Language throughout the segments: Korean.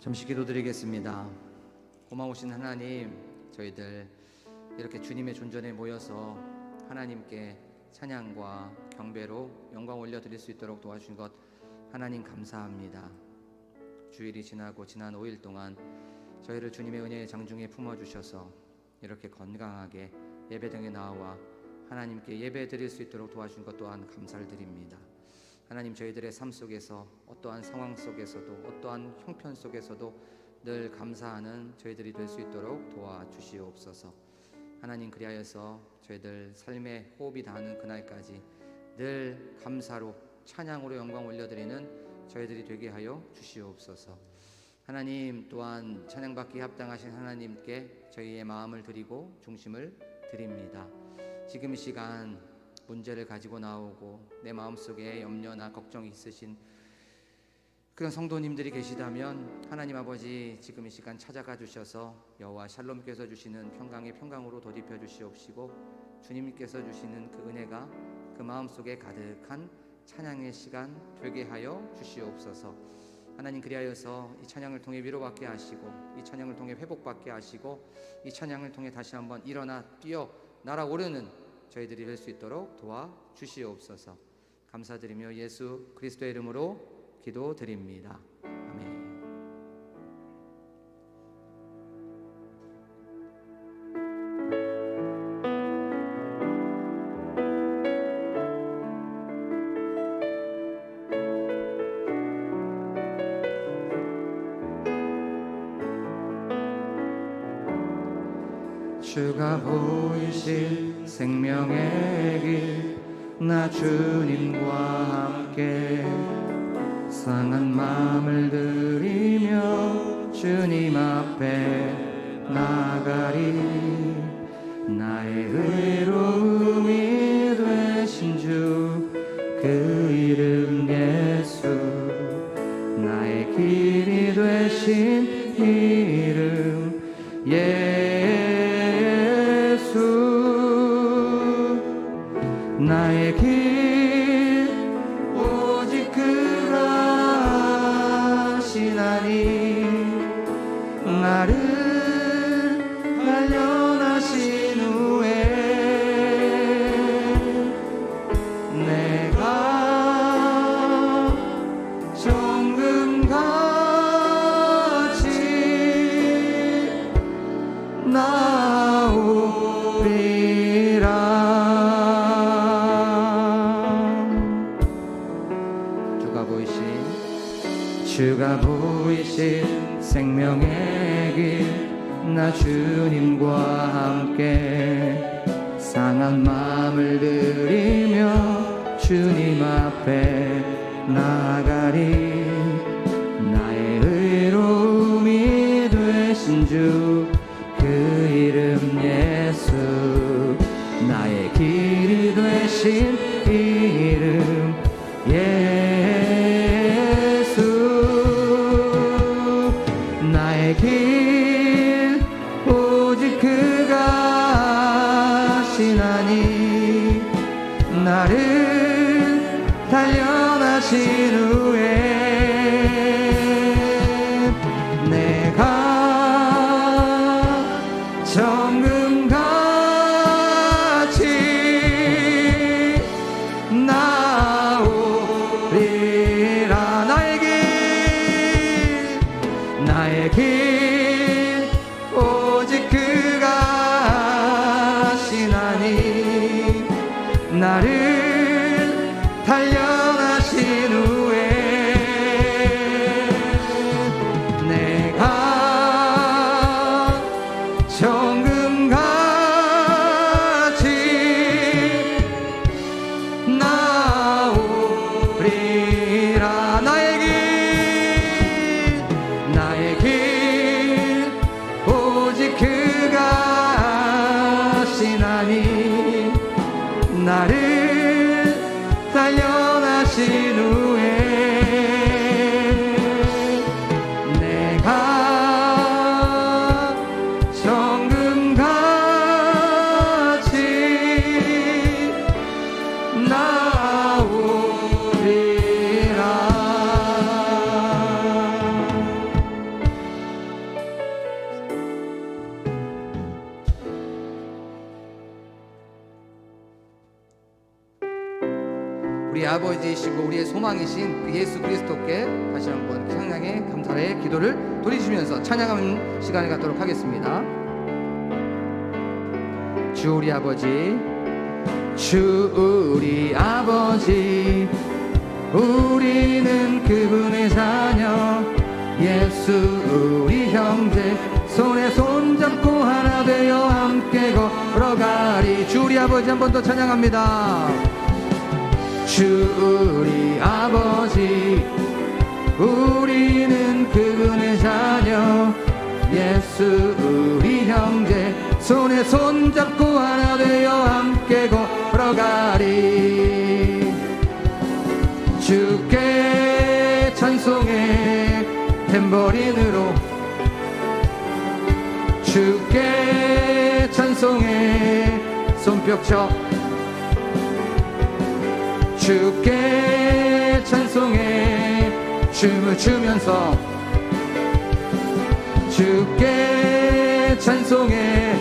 잠시 기도드리겠습니다. 고마우신 하나님, 저희들 이렇게 주님의 존전에 모여서 하나님께 찬양과 경배로 영광 올려드릴 수 있도록 도와주신 것 하나님 감사합니다. 주일이 지나고 지난 5일 동안 저희를 주님의 은혜의 장중에 품어주셔서 이렇게 건강하게 예배당에 나와 하나님께 예배드릴 수 있도록 도와주신 것 또한 감사를 드립니다. 하나님, 저희들의 삶 속에서 어떠한 상황 속에서도 어떠한 형편 속에서도 늘 감사하는 저희들이 될 수 있도록 도와주시옵소서. 하나님, 그리하여서 저희들 삶의 호흡이 닿는 그날까지 늘 감사로 찬양으로 영광 올려드리는 저희들이 되게 하여 주시옵소서. 하나님, 또한 찬양받기 합당하신 하나님께 저희의 마음을 드리고 중심을 드립니다. 지금 이 시간 문제를 가지고 나오고 내 마음속에 염려나 걱정이 있으신 그런 성도님들이 계시다면 하나님 아버지, 지금 이 시간 찾아가 주셔서 여호와 샬롬께서 주시는 평강의 평강으로 덧입혀 주시옵시고 주님께서 주시는 그 은혜가 그 마음속에 가득한 찬양의 시간 되게 하여 주시옵소서. 하나님, 그리하여서 이 찬양을 통해 위로받게 하시고 이 찬양을 통해 회복받게 하시고 이 찬양을 통해 다시 한번 일어나 뛰어 날아오르는 저희들이 될 수 있도록 도와주시옵소서. 감사드리며 예수 그리스도의 이름으로 기도드립니다. 아멘. 주가 보이실 생명의 길, 나 주님과 함께 상한 마음을 들이며 주님 앞에 나가리. 나의 의로움이 되신 주 그 이름 예수, 나의 길이 되신 이름 예수. 나의 길 오직 그가 하시나니 나를 발견하신 후에 내가 정금같이 나오리라. 주가 보이신 생명의 길, 나 주님과 함께 상한 마음을 들이며 주님 앞에 나가리. 나의 의로움이 되신 주 그 이름 예수, 나의 길이 되신 이름 예수. 나의 길 오직 그가 하시나니 나를 단련하신 후에 내가 정금같이 나오리라. 나의 길 오직 그가 하시나니 나를 단련하신 후에 내가 정금같이 나오리라. 나의 길 오직 그가 하시나니 나를 단련하신 우리 아버지이시고 우리의 소망이신 그 예수 그리스도께 다시 한번 찬양의 감사의 기도를 돌리시면서 찬양하는 시간을 갖도록 하겠습니다. 주 우리 아버지, 주 우리 아버지, 우리는 그분의 자녀, 예수 우리 형제, 손에 손잡고 하나 되어 함께 걸어가리. 주 우리 아버지 한 번 더 찬양합니다. 주 우리 아버지, 우리는 그분의 자녀, 예수 우리 형제, 손에 손잡고 하나 되어 함께 걸어가리. 주께 찬송해 탬버린으로, 주께 찬송해 손뼉쳐, 주께 찬송해 춤을 추면서, 주께 찬송해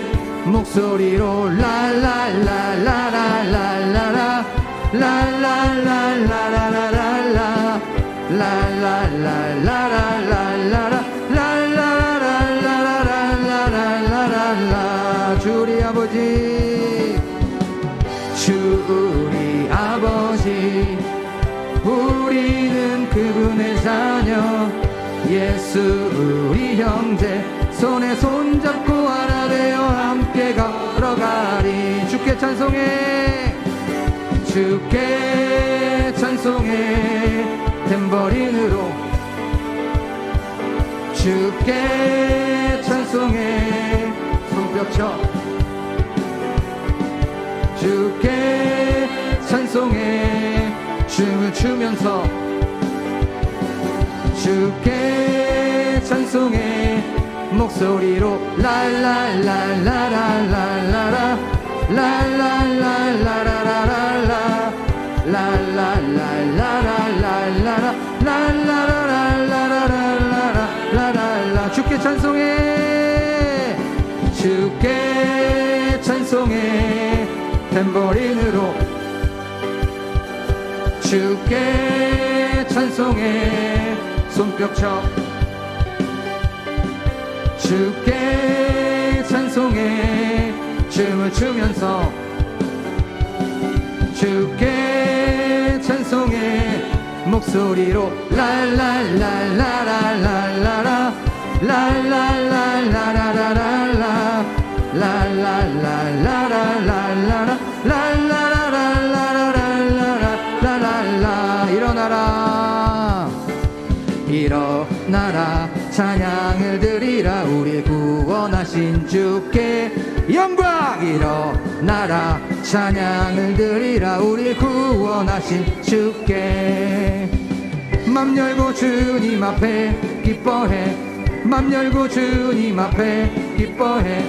목소리로 라라라라라라라라 라라라라라라라 라라라라라라라라 라라라라라라라라. 주 우리 아버지, 주 우리 아버지, 우리는 그분의 자녀, 예수 우리 형제, 손에 손잡고 하나 되어 함께 걸어가리. 주께 찬송해, 주께 찬송해 탬버린으로, 주께 찬송해 손뼉쳐, 주께 찬송해 춤을 추면서, 주께 찬송해 목소리로 라라라라라라라 라라라라라라라 라라라라라라라 라라라라라라라라. 주께 찬송해, 주께 찬송해 탬버린으로, 주께 찬송해 손뼉쳐, 주께 찬송해 춤을 추면서, 주께 찬송해 목소리로 라라라라라라라 라라라라라라라 라라라라라라라 라라라라라라라라. 일어나라, 일어나라, 찬양을 드리라. 우리 구원하신 주께 영광. 일어나라, 찬양을 드리라. 우리 구원하신 주께. 맘 열고 주님 앞에 기뻐해, 맘 열고 주님 앞에 기뻐해,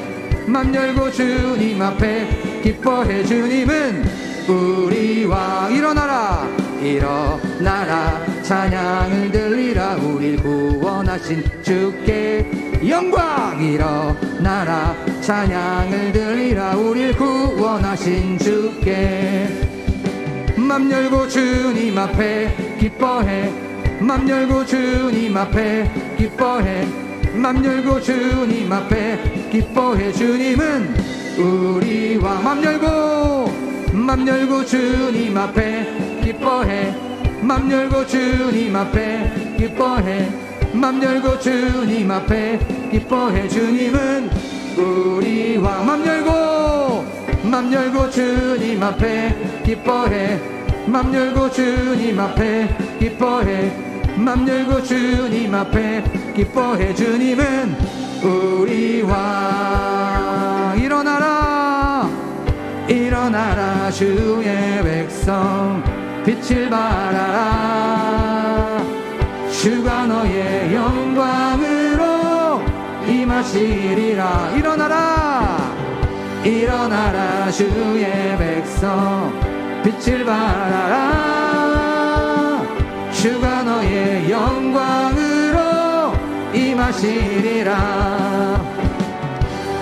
맘 열고 주님 앞에 기뻐해. 주님은 우리 왕. 일어나라, 일어나라, 찬양을 들리라. 우릴 구원하신 주께 영광. 일어나라, 찬양을 들리라. 우릴 구원하신 주께. 맘 열고 주님 앞에 기뻐해, 맘 열고 주님 앞에 기뻐해, 맘 열고 주님 앞에 기뻐해. 주님은 우리 왕. 맘 열고 주님 앞에 기뻐해, 맘 열고 주님 앞에 기뻐해, 맘 열고 주님 앞에 기뻐해. 주님은 우리 왕. 맘 열고 주님 앞에 기뻐해, 맘 열고 주님 앞에 기뻐해, 맘 열고 주님 앞에 기뻐해. 주님은 우리 왕. 일어나라, 일어나라, 주의 백성 빛을 발하라. 주가 너의 영광으로 임하시리라. 일어나라, 일어나라, 주의 백성 빛을 발하라. 주가 너의 영광으로 임하시리라.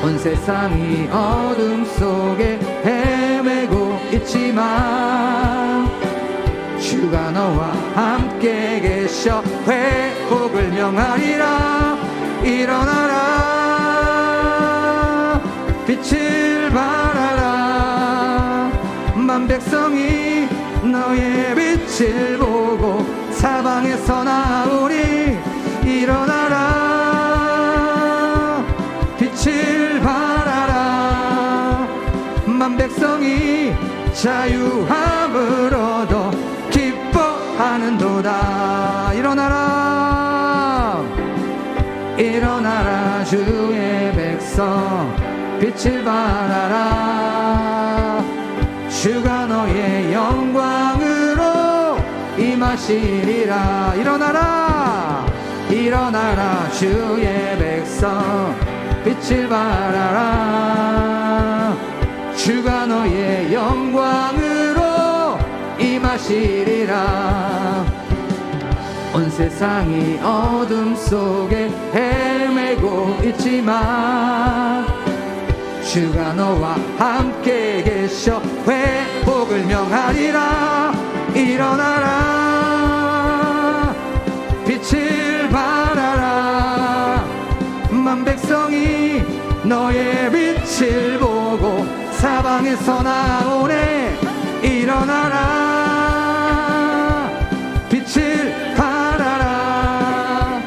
온 세상이 어둠 속에 헤매고 있지만 주가 너와 함께 계셔 회복을 명하리라. 일어나라 빛을 발하라. 만 백성이 너의 빛을 보고 사방에서 나오리. 일어나라 빛을 발하라. 만 백성이 자유함을 얻어 기뻐하는도다. 일어나라 일어나라 주의 백성 빛을 발하라. 주가 너의 영광으로 임하시리라. 일어나라 일어나라 주의 백성 빛을 발하라. 주가 너의 영광으로 임하시리라. 온 세상이 어둠 속에 헤매고 있지만 주가 너와 함께 계셔 회복을 명하리라. 일어나라 빛을 발하라. 만 백성이 너의 빛을 보고 사방에서 나오네. 일어나라 빛을 발하라.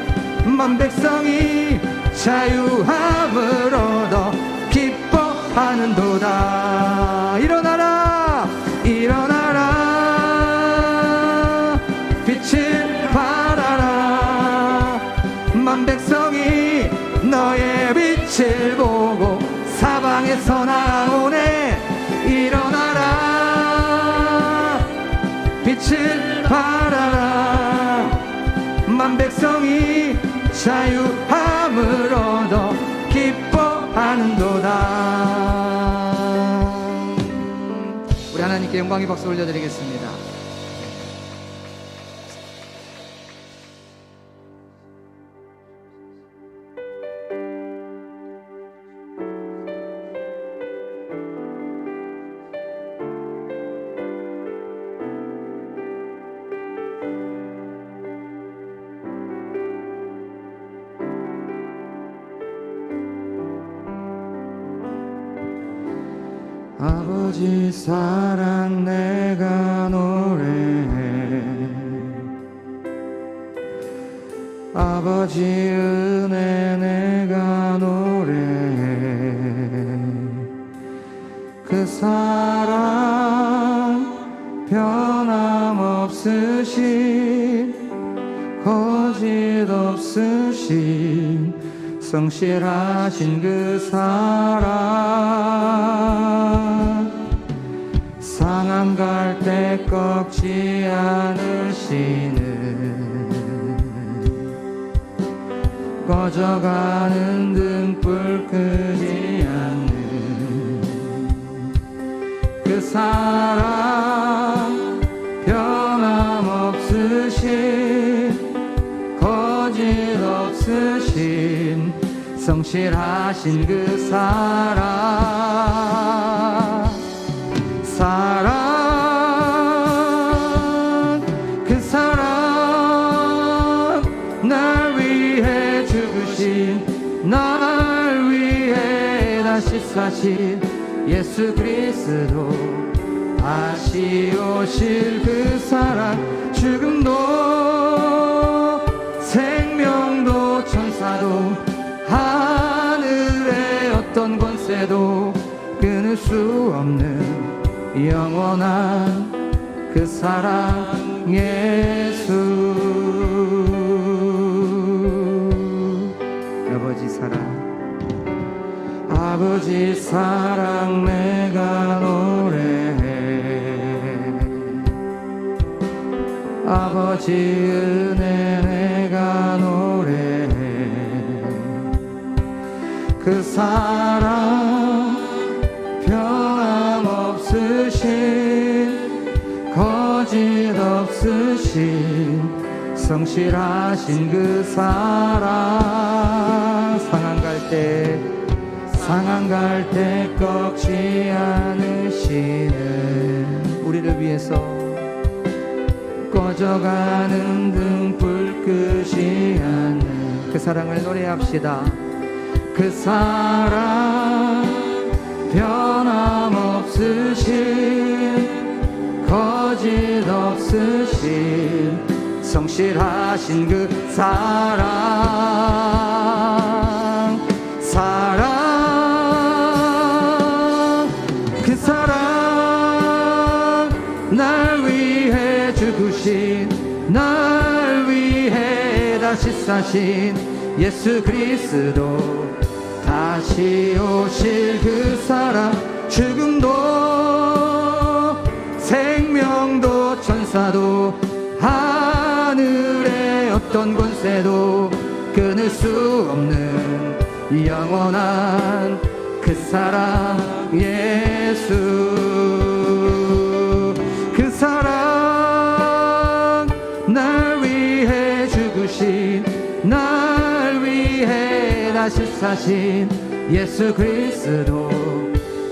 만 백성이 자유함을 얻어 기뻐하는도다. 일어나라 일어나라 빛을 발하라. 만 백성이 너의 빛을 보고 사방에서 나오네. 일어나라 빛을 발하라. 만 백성이 자유함을 얻어 기뻐하는도다. 우리 하나님께 영광의 박수 올려드리겠습니다. 아버지 사랑 내가 노래해. 아버지 은혜 내가 노래해. 그 사랑 변함없으신 거짓 없으신 성실하신 그 사랑 상한 갈 때 꺾지 않으시는 꺼져가는 등불 끄지 않는 그 사랑 변함없으신 거짓 없으신 성실하신 그 사랑 그 사랑 날 위해 죽으신 날 위해 다시 사신 예수 그리스도 다시 오실 그 사랑 죽음도 생명도 천사도 하늘의 어떤 권세도 끊을 수 없는 영원한 그 사랑 예수. 아버지 사랑 아버지 사랑 내가 노래해. 아버지 은혜 내가 노래해. 그 사랑 변함없으신 거짓 없으신 성실하신 그 사랑 상한 갈 때 꺾지 않으시는 우리를 위해서 꺼져가는 등불 끄지 않는 그 사랑을 노래합시다. 그 사랑 변함없으신 거짓 없으신 성실하신 그 사랑 그 사랑 날 위해 죽으신 날 위해 다시 사신 예수 그리스도 다시 오실 그 사랑 죽음도 생명도 천사도 하늘의 어떤 권세도 끊을 수 없는 영원한 그 사랑 예수 그 사랑 날 위해 죽으신 날 위해 다시 사신 예수 그리스도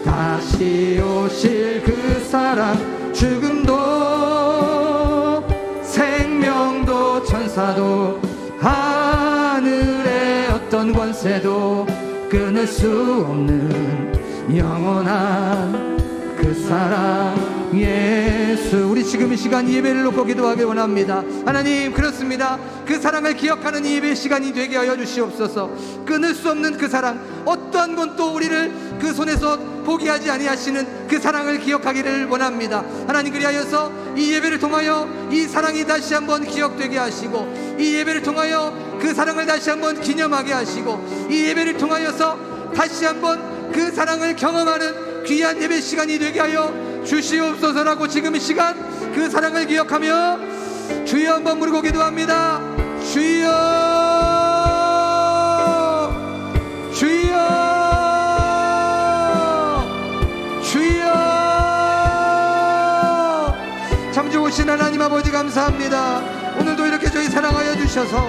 다시 오실 그 사랑 죽음도 생명도 천사도 하늘의 어떤 권세도 끊을 수 없는 영원한 그 사랑 예수. 우리 지금 이 시간 예배를 놓고 기도하기 원합니다. 하나님, 그렇습니다. 그 사랑을 기억하는 이 예배 시간이 되게 하여 주시옵소서. 끊을 수 없는 그 사랑, 어떠한 것도 우리를 그 손에서 포기하지 아니하시는 그 사랑을 기억하기를 원합니다. 하나님, 그리하여서 이 예배를 통하여 이 사랑이 다시 한번 기억되게 하시고, 이 예배를 통하여 그 사랑을 다시 한번 기념하게 하시고, 이 예배를 통하여서 다시 한번 그 사랑을 경험하는 귀한 예배 시간이 되게 하여 주시옵소서라고 지금 이 시간 그 사랑을 기억하며 주여 한번 부르고 기도합니다. 주여, 주여, 주여. 참 좋으신 하나님 아버지 감사합니다. 오늘도 이렇게 저희 사랑하여 주셔서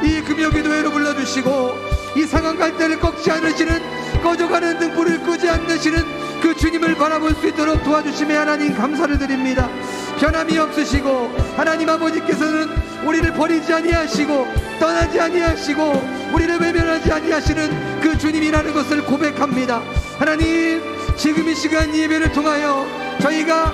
이 금요기도회로 불러주시고 이 상한 갈대를 꺾지 않으시는, 꺼져가는 등불을 끄지 않으시는 그 주님을 바라볼 수 있도록 도와주심에 하나님 감사를 드립니다. 변함이 없으시고 하나님 아버지께서는 우리를 버리지 아니하시고 떠나지 아니하시고 우리를 외면하지 아니하시는 그 주님이라는 것을 고백합니다. 하나님, 지금 이 시간 예배를 통하여 저희가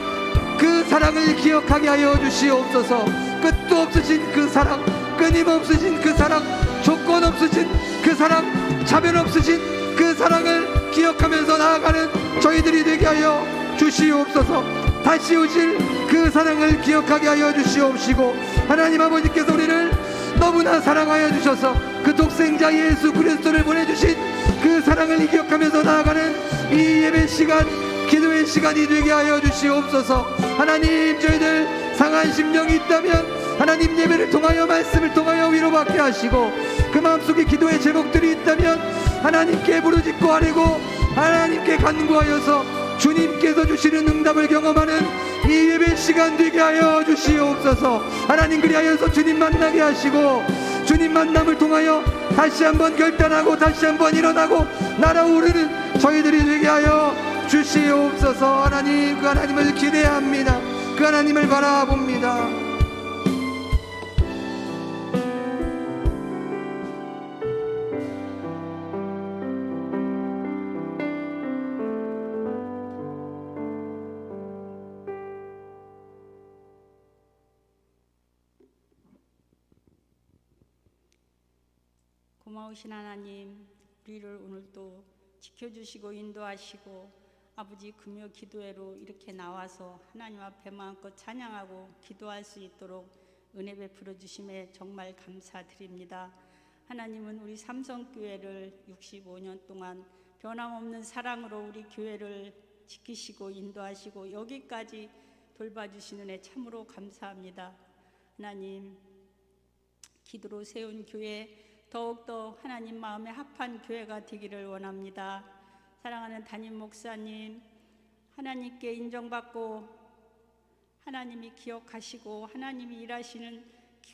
그 사랑을 기억하게 하여 주시옵소서. 끝도 없으신 그 사랑, 끊임없으신 그 사랑, 조건 없으신 그 사랑, 차별 없으신 그 사랑을 기억하면서 나아가는 저희들이 되게 하여 주시옵소서. 다시 오실 그 사랑을 기억하게 하여 주시옵시고, 하나님 아버지께서 우리를 너무나 사랑하여 주셔서 그 독생자 예수 그리스도를 보내주신 그 사랑을 기억하면서 나아가는 이 예배 시간, 기도의 시간이 되게 하여 주시옵소서. 하나님, 저희들 상한 심령이 있다면 하나님 예배를 통하여, 말씀을 통하여 위로받게 하시고, 그 마음속에 기도의 제목들이 있다면 하나님께 부르짖고 아뢰고 하나님께 간구하여서 주님께서 주시는 응답을 경험하는 이 예배 시간 되게 하여 주시옵소서. 하나님, 그리하여서 주님 만나게 하시고 주님 만남을 통하여 다시 한번 결단하고 다시 한번 일어나고 날아오르는 저희들이 되게 하여 주시옵소서. 하나님, 그 하나님을 기대합니다. 그 하나님을 바라봅니다. 고마우신 하나님, 우리를 오늘도 지켜주시고 인도하시고 아버지 금요 기도회로 이렇게 나와서 하나님 앞에 마음껏 찬양하고 기도할 수 있도록 은혜 베풀어 주심에 정말 감사드립니다. 하나님은 우리 삼성교회를 65년 동안 변함없는 사랑으로 우리 교회를 지키시고 인도하시고 여기까지 돌봐주시는 은혜 참으로 감사합니다. 하나님, 기도로 세운 교회 더욱더 하나님 마음에 합한 교회가 되기를 원합니다. 사랑하는 담임 목사님, 하나님께 인정받고 하나님이 기억하시고 하나님이 일하시는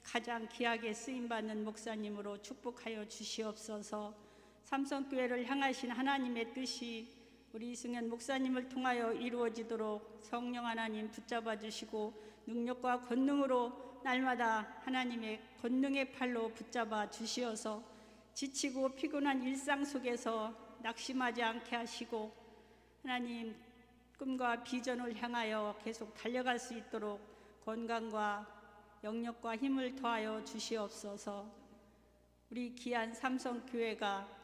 가장 귀하게 쓰임받는 목사님으로 축복하여 주시옵소서. 삼성교회를 향하신 하나님의 뜻이 우리 이승현 목사님을 통하여 이루어지도록 성령 하나님 붙잡아 주시고 능력과 권능으로 날마다 하나님의 권능의 팔로 붙잡아 주시어서 지치고 피곤한 일상 속에서 낙심하지 않게 하시고 하나님 꿈과 비전을 향하여 계속 달려갈 수 있도록 건강과 영력과 힘을 더하여 주시옵소서. 우리 귀한 삼성교회가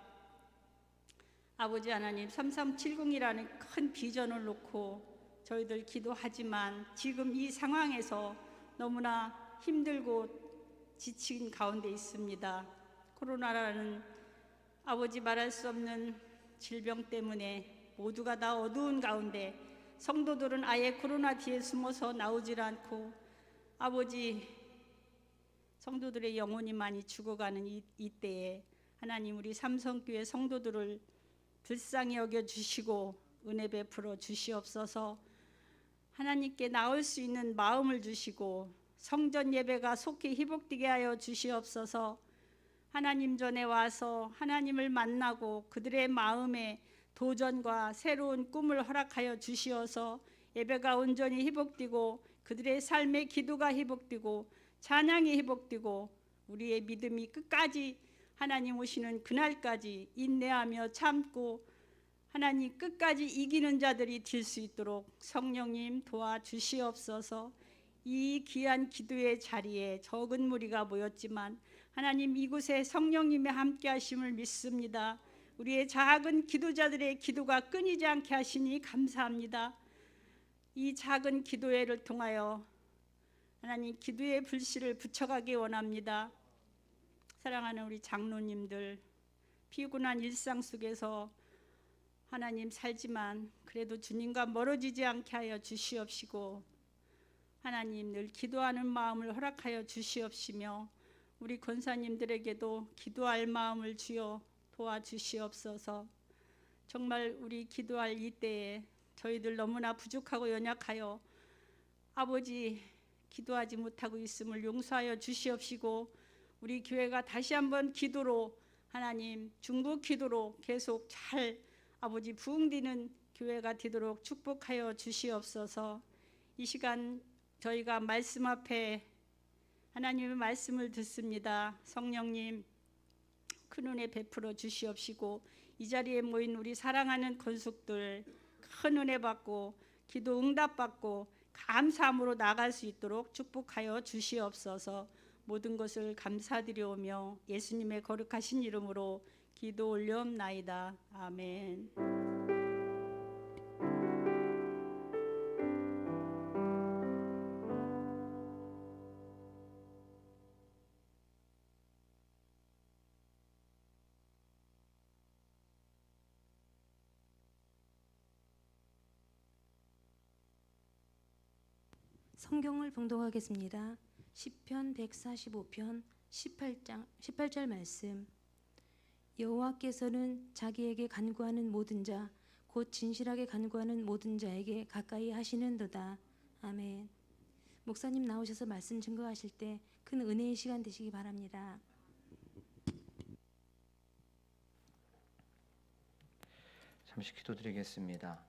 아버지 하나님 3370이라는 큰 비전을 놓고 저희들 기도하지만 지금 이 상황에서 너무나 힘들고 지친 가운데 있습니다. 코로나라는 아버지 말할 수 없는 질병 때문에 모두가 다 어두운 가운데 성도들은 아예 코로나 뒤에 숨어서 나오질 않고 아버지 성도들의 영혼이 많이 죽어가는 이때에 하나님 우리 삼성교회 성도들을 불쌍히 여겨주시고 은혜 베풀어 주시옵소서. 하나님께 나올 수 있는 마음을 주시고 성전 예배가 속히 회복되게 하여 주시옵소서. 하나님 전에 와서 하나님을 만나고 그들의 마음에 도전과 새로운 꿈을 허락하여 주시어서 예배가 온전히 회복되고 그들의 삶의 기도가 회복되고 찬양이 회복되고 우리의 믿음이 끝까지 하나님 오시는 그날까지 인내하며 참고 하나님 끝까지 이기는 자들이 될 수 있도록 성령님 도와주시옵소서. 이 귀한 기도의 자리에 적은 무리가 모였지만 하나님 이곳에 성령님의 함께 하심을 믿습니다. 우리의 작은 기도자들의 기도가 끊이지 않게 하시니 감사합니다. 이 작은 기도회를 통하여 하나님 기도의 불씨를 붙여가기 원합니다. 사랑하는 우리 장로님들, 피곤한 일상 속에서 하나님 살지만 그래도 주님과 멀어지지 않게 하여 주시옵시고 하나님 늘 기도하는 마음을 허락하여 주시옵시며 우리 권사님들에게도 기도할 마음을 주여 도와주시옵소서. 정말 우리 기도할 이때에 저희들 너무나 부족하고 연약하여 아버지 기도하지 못하고 있음을 용서하여 주시옵시고 우리 교회가 다시 한번 기도로 하나님 중보 기도로 계속 잘 아버지 부흥되는 교회가 되도록 축복하여 주시옵소서. 이 시간 저희가 말씀 앞에 하나님의 말씀을 듣습니다. 성령님 큰 은혜 베풀어 주시옵시고 이 자리에 모인 우리 사랑하는 권속들 큰 은혜 받고 기도 응답 받고 감사함으로 나갈 수 있도록 축복하여 주시옵소서. 모든 것을 감사드리오며 예수님의 거룩하신 이름으로 기도 올려옵나이다. 아멘. 성경을 봉독하겠습니다. 시편 145편 18절 말씀. 여호와께서는 자기에게 간구하는 모든 자 곧 진실하게 간구하는 모든 자에게 가까이 하시는도다. 아멘. 목사님 나오셔서 말씀 증거하실 때 큰 은혜의 시간 되시기 바랍니다. 잠시 기도드리겠습니다.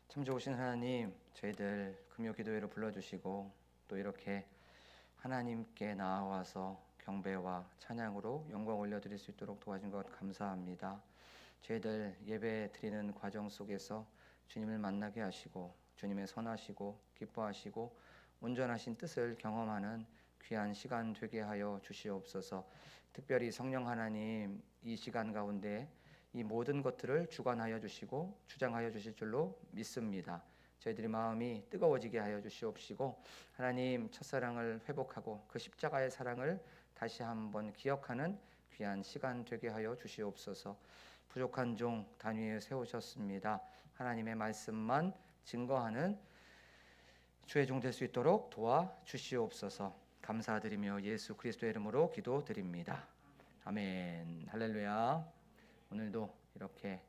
참 좋으신 하나님, 저희들 금요기도회로 불러주시고 또 이렇게 하나님께 나아와서 경배와 찬양으로 영광 올려드릴 수 있도록 도와준 것 감사합니다. 저희들 예배 드리는 과정 속에서 주님을 만나게 하시고 주님의 선하시고 기뻐하시고 온전하신 뜻을 경험하는 귀한 시간 되게 하여 주시옵소서. 특별히 성령 하나님 이 시간 가운데 이 모든 것들을 주관하여 주시고 주장하여 주실 줄로 믿습니다. 저희들의 마음이 뜨거워지게 하여 주시옵시고 하나님 첫사랑을 회복하고 그 십자가의 사랑을 다시 한번 기억하는 귀한 시간 되게 하여 주시옵소서. 부족한 종 단위에 세우셨습니다. 하나님의 말씀만 증거하는 주의 종 될 수 있도록 도와주시옵소서. 감사드리며 예수 그리스도의 이름으로 기도드립니다. 아멘. 할렐루야. 오늘도 이렇게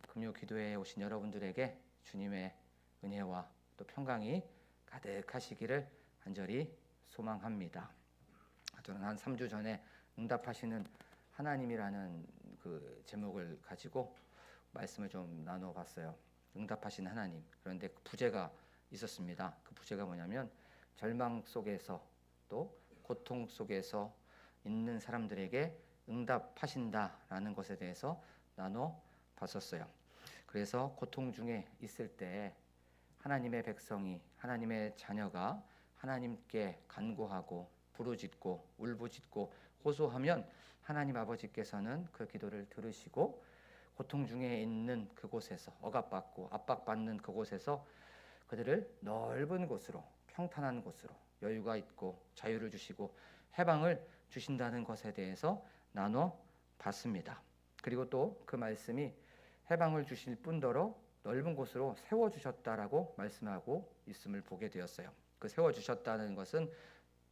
금요 기도회에 오신 여러분들에게 주님의 은혜와 또 평강이 가득하시기를 간절히 소망합니다. 저는 한 3주 전에 응답하시는 하나님이라는 그 제목을 가지고 말씀을 좀 나눠봤어요. 응답하신 하나님. 그런데 그 부제가 있었습니다. 그 부제가 뭐냐면 절망 속에서 또 고통 속에서 있는 사람들에게 응답하신다라는 것에 대해서 나눠봤었어요. 그래서 고통 중에 있을 때 하나님의 백성이, 하나님의 자녀가 하나님께 간구하고 부르짖고 울부짖고 호소하면 하나님 아버지께서는 그 기도를 들으시고 고통 중에 있는 그곳에서, 억압받고 압박받는 그곳에서 그들을 넓은 곳으로, 평탄한 곳으로, 여유가 있고 자유를 주시고 해방을 주신다는 것에 대해서 나눠봤습니다. 그리고 또 그 말씀이 해방을 주실 뿐더러 넓은 곳으로 세워주셨다라고 말씀하고 있음을 보게 되었어요. 그 세워주셨다는 것은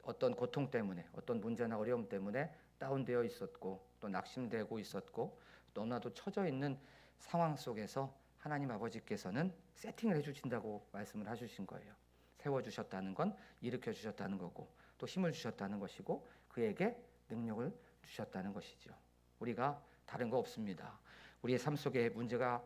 어떤 고통 때문에, 어떤 문제나 어려움 때문에 다운되어 있었고 또 낙심되고 있었고 너무나도 처져 있는 상황 속에서 하나님 아버지께서는 세팅을 해주신다고 말씀을 해주신 거예요. 세워주셨다는 건 일으켜 주셨다는 거고 또 힘을 주셨다는 것이고 그에게 능력을 주셨다는 것이죠. 우리가 다른 거 없습니다. 우리의 삶 속에 문제가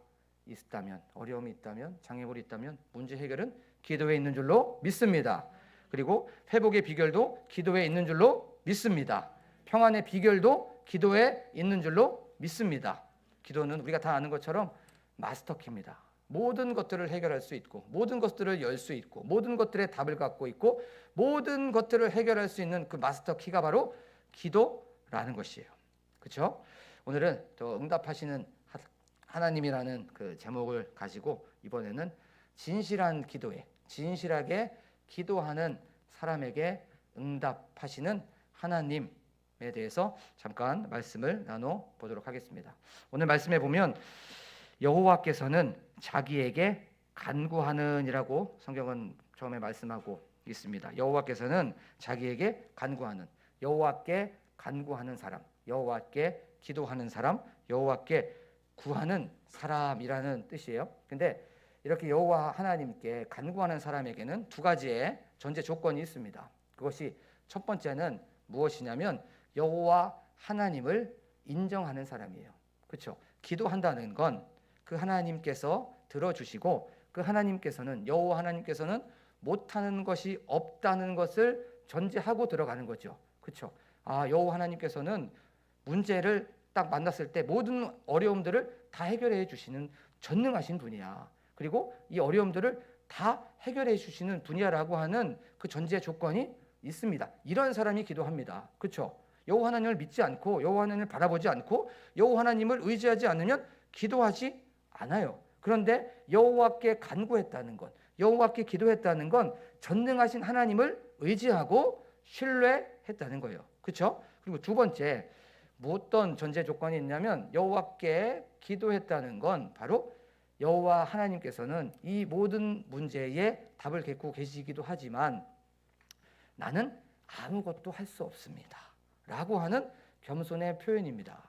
있다면, 어려움이 있다면, 장애물이 있다면 문제 해결은 기도에 있는 줄로 믿습니다. 그리고 회복의 비결도 기도에 있는 줄로 믿습니다. 평안의 비결도 기도에 있는 줄로 믿습니다. 기도는 우리가 다 아는 것처럼 마스터키입니다. 모든 것들을 해결할 수 있고 모든 것들을 열 수 있고 모든 것들의 답을 갖고 있고 모든 것들을 해결할 수 있는 그 마스터키가 바로 기도라는 것이에요. 그렇죠? 오늘은 또 응답하시는 하나님이라는 그 제목을 가지고 이번에는 진실한 기도에, 진실하게 기도하는 사람에게 응답하시는 하나님에 대해서 잠깐 말씀을 나눠보도록 하겠습니다. 오늘 말씀에 보면 여호와께서는 자기에게 간구하는이라고 성경은 처음에 말씀하고 있습니다. 여호와께서는 자기에게 간구하는, 여호와께 간구하는 사람, 여호와께 기도하는 사람, 여호와께 구하는 사람이라는 뜻이에요. 근데 이렇게 여호와 하나님께 간구하는 사람에게는 두 가지의 전제 조건이 있습니다. 그것이 첫 번째는 무엇이냐면 여호와 하나님을 인정하는 사람이에요. 그렇죠? 기도한다는 건 그 하나님께서 들어주시고 그 하나님께서는, 여호와 하나님께서는 못하는 것이 없다는 것을 전제하고 들어가는 거죠. 그렇죠? 여호와 하나님께서는 문제를 딱 만났을 때 모든 어려움들을 다 해결해 주시는 전능하신 분이야. 그리고 이 어려움들을 다 해결해 주시는 분이야라고 하는 그 전제 조건이 있습니다. 이런 사람이 기도합니다. 그렇죠? 여호와 하나님을 믿지 않고 여호와 하나님을 바라보지 않고 여호와 하나님을 의지하지 않으면 기도하지 않아요. 그런데 여호와께 간구했다는 것, 여호와께 기도했다는 건 전능하신 하나님을 의지하고 신뢰했다는 거예요. 그렇죠? 그리고 두 번째, 어떤 전제 조건이 있냐면 여호와께 기도했다는 건 바로 여호와 하나님께서는 이 모든 문제에 답을 갖고 계시기도 하지만 나는 아무것도 할 수 없습니다 라고 하는 겸손의 표현입니다.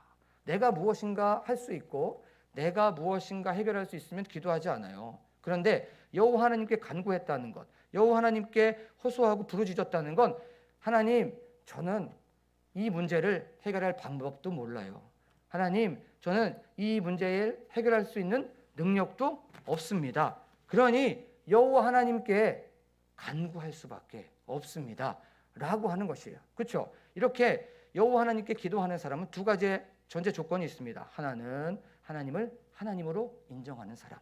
내가 무엇인가 할 수 있고 내가 무엇인가 해결할 수 있으면 기도하지 않아요. 그런데 여호와 하나님께 간구했다는 것, 여호와 하나님께 호소하고 부르짖었다는 건 하나님, 저는 이 문제를 해결할 방법도 몰라요. 하나님, 저는 이 문제를 해결할 수 있는 능력도 없습니다. 그러니 여호와 하나님께 간구할 수밖에 없습니다 라고 하는 것이에요. 그렇죠? 이렇게 여호와 하나님께 기도하는 사람은 두 가지의 전제 조건이 있습니다. 하나는 하나님을 하나님으로 인정하는 사람,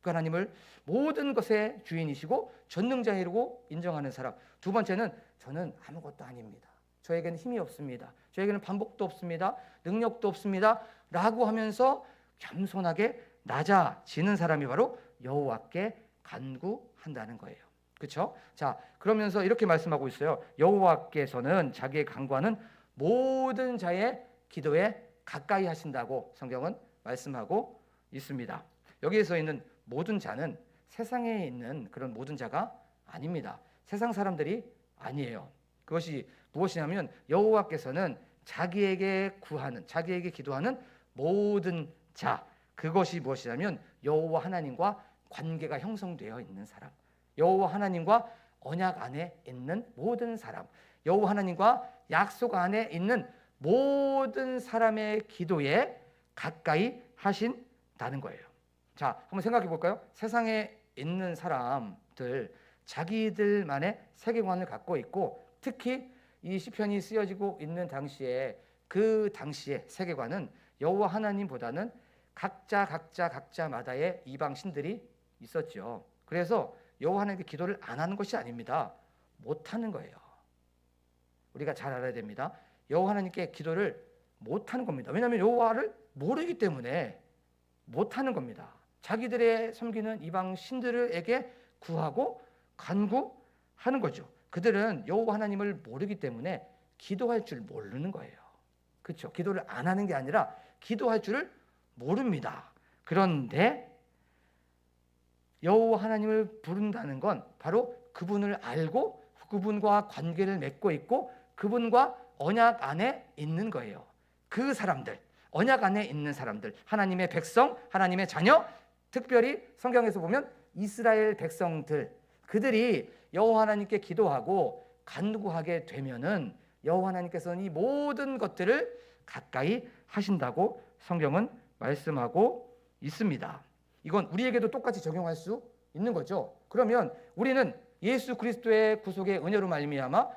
그 하나님을 모든 것의 주인이시고 전능자이라고 인정하는 사람. 두 번째는 저는 아무것도 아닙니다, 저에게는 힘이 없습니다, 저에게는 반복도 없습니다, 능력도 없습니다 라고 하면서 겸손하게 낮아지는 사람이 바로 여호와께 간구한다는 거예요. 그렇죠? 자, 그러면서 이렇게 말씀하고 있어요. 여호와께서는 자기의 간구하는 모든 자의 기도에 가까이 하신다고 성경은 말씀하고 있습니다. 여기에서 있는 모든 자는 세상에 있는 그런 모든 자가 아닙니다. 세상 사람들이 아니에요. 그것이 무엇이냐면 여호와께서는 자기에게 구하는, 자기에게 기도하는 모든 자, 그것이 무엇이냐면 여호와 하나님과 관계가 형성되어 있는 사람, 여호와 하나님과 언약 안에 있는 모든 사람, 여호와 하나님과 약속 안에 있는 모든 사람의 기도에 가까이 하신다는 거예요. 자, 한번 생각해 볼까요? 세상에 있는 사람들 자기들만의 세계관을 갖고 있고, 특히 이 시편이 쓰여지고 있는 당시에 그 당시의 세계관은 여호와 하나님보다는 각자마다의 이방 신들이 있었죠. 그래서 여호와 하나님께 기도를 안 하는 것이 아닙니다. 못 하는 거예요. 우리가 잘 알아야 됩니다. 여호와 하나님께 기도를 못 하는 겁니다. 왜냐하면 여호와를 모르기 때문에 못 하는 겁니다. 자기들의 섬기는 이방 신들에게 구하고 간구하는 거죠. 그들은 여호와 하나님을 모르기 때문에 기도할 줄 모르는 거예요. 그렇죠? 기도를 안 하는 게 아니라 기도할 줄을 모릅니다. 그런데 여호와 하나님을 부른다는 건 바로 그분을 알고 그분과 관계를 맺고 있고 그분과 언약 안에 있는 거예요. 그 사람들, 언약 안에 있는 사람들, 하나님의 백성, 하나님의 자녀, 특별히 성경에서 보면 이스라엘 백성들, 그들이 여호와 하나님께 기도하고 간구하게 되면은 여호와 하나님께서는 이 모든 것들을 가까이 하신다고 성경은 말씀하고 있습니다. 이건 우리에게도 똑같이 적용할 수 있는 거죠. 그러면 우리는 예수 그리스도의 구속의 은혜로 말미암아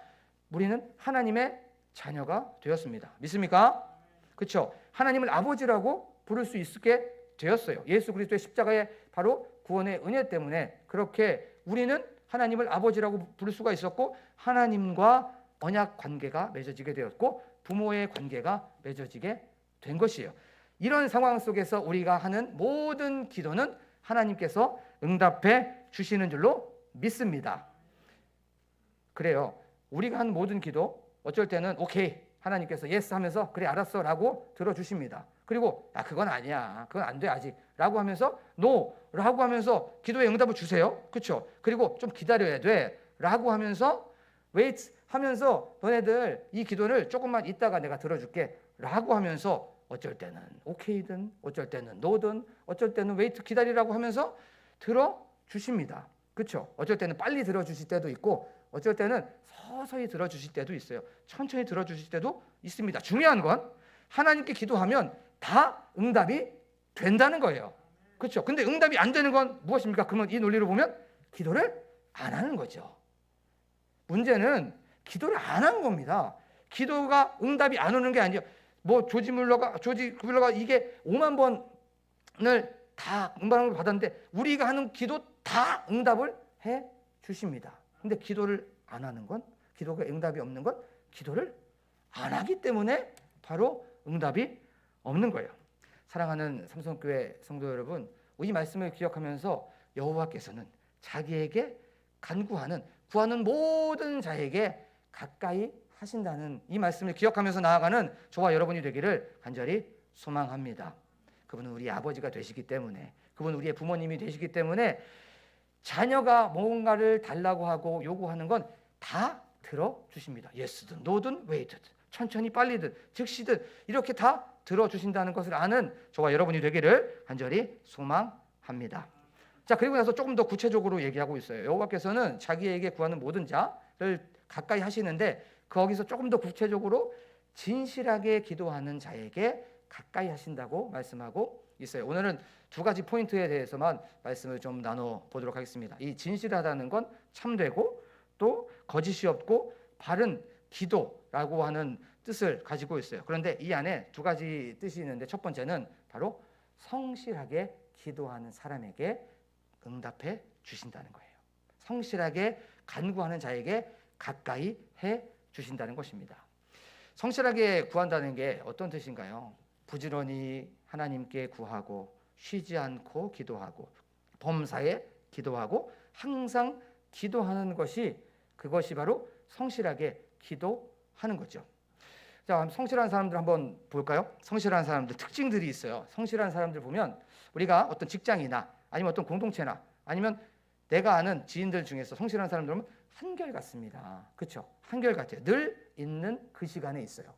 우리는 하나님의 자녀가 되었습니다. 믿습니까? 그렇죠? 하나님을 아버지라고 부를 수 있게 되었어요. 예수 그리스도의 십자가의 바로 구원의 은혜 때문에 그렇게 우리는 하나님을 아버지라고 부를 수가 있었고 하나님과 언약 관계가 맺어지게 되었고 부모의 관계가 맺어지게 된 것이에요. 이런 상황 속에서 우리가 하는 모든 기도는 하나님께서 응답해 주시는 줄로 믿습니다. 그래요. 우리가 한 모든 기도 어쩔 때는 오케이 하나님께서 예스 하면서 그래 알았어 라고 들어주십니다. 그리고 그건 아니야 그건 안 돼 아직 라고 하면서 노 라고 하면서 기도에 응답을 주세요. 그렇죠? 그리고 좀 기다려야 돼 라고 하면서 wait 하면서 너네들 이 기도를 조금만 있다가 내가 들어줄게 라고 하면서 어쩔 때는 오케이든 어쩔 때는 노든 어쩔 때는 wait 기다리라고 하면서 들어주십니다. 그렇죠? 어쩔 때는 빨리 들어주실 때도 있고 어쩔 때는 서서히 들어주실 때도 있어요. 천천히 들어주실 때도 있습니다. 중요한 건 하나님께 기도하면 다 응답이 된다는 거예요. 그렇죠? 근데 응답이 안 되는 건 무엇입니까? 그러면 이 논리로 보면 기도를 안 하는 거죠. 문제는 기도를 안 하는 겁니다. 기도가 응답이 안 오는 게 아니에요. 뭐 조지 뮬러가 이게 5만 번을 다 응답을 받았는데 우리가 하는 기도 다 응답을 해 주십니다. 근데 기도를 안 하는 건 기도가 응답이 없는 건 기도를 안 하기 때문에 바로 응답이 없는 거예요. 사랑하는 삼성교회 성도 여러분, 이 말씀을 기억하면서 여호와께서는 자기에게 구하는 모든 자에게 가까이 하신다는 이 말씀을 기억하면서 나아가는 저와 여러분이 되기를 간절히 소망합니다. 그분은 우리 아버지가 되시기 때문에 그분은 우리의 부모님이 되시기 때문에 자녀가 뭔가를 달라고 하고 요구하는 건 다 들어주십니다. 예스든 노든 웨이트든 천천히 빨리든 즉시든 이렇게 다 들어주신다는 것을 아는 저와 여러분이 되기를 간절히 소망합니다. 자, 그리고 나서 조금 더 구체적으로 얘기하고 있어요. 여호와께서는 자기에게 구하는 모든 자를 가까이 하시는데 거기서 조금 더 구체적으로 진실하게 기도하는 자에게 가까이 하신다고 말씀하고 있어요. 오늘은 두 가지 포인트에 대해서만 말씀을 좀 나눠보도록 하겠습니다. 이 진실하다는 건 참되고 또 거짓이 없고 바른 기도라고 하는 뜻을 가지고 있어요. 그런데 이 안에 두 가지 뜻이 있는데 첫 번째는 바로 성실하게 기도하는 사람에게 응답해 주신다는 거예요. 성실하게 간구하는 자에게 가까이 해 주신다는 것입니다. 성실하게 구한다는 게 어떤 뜻인가요? 부지런히 하나님께 구하고 쉬지 않고 기도하고 범사에 기도하고 항상 기도하는 것이 그것이 바로 성실하게 기도하는 거죠. 자, 성실한 사람들 한번 볼까요? 성실한 사람들 특징들이 있어요. 성실한 사람들 보면 우리가 어떤 직장이나 아니면 어떤 공동체나 아니면 내가 아는 지인들 중에서 성실한 사람들 보면 한결같습니다. 그렇죠? 한결같아요. 늘 있는 그 시간에 있어요.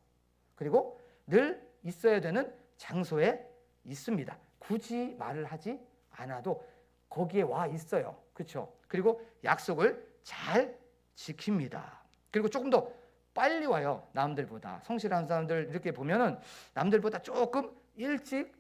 그리고 늘 있어야 되는 장소에 있습니다. 굳이 말을 하지 않아도 거기에 와 있어요. 그렇죠? 그리고 약속을 잘 지킵니다. 그리고 조금 더 빨리 와요. 남들보다. 성실한 사람들 이렇게 보면은 남들보다 조금 일찍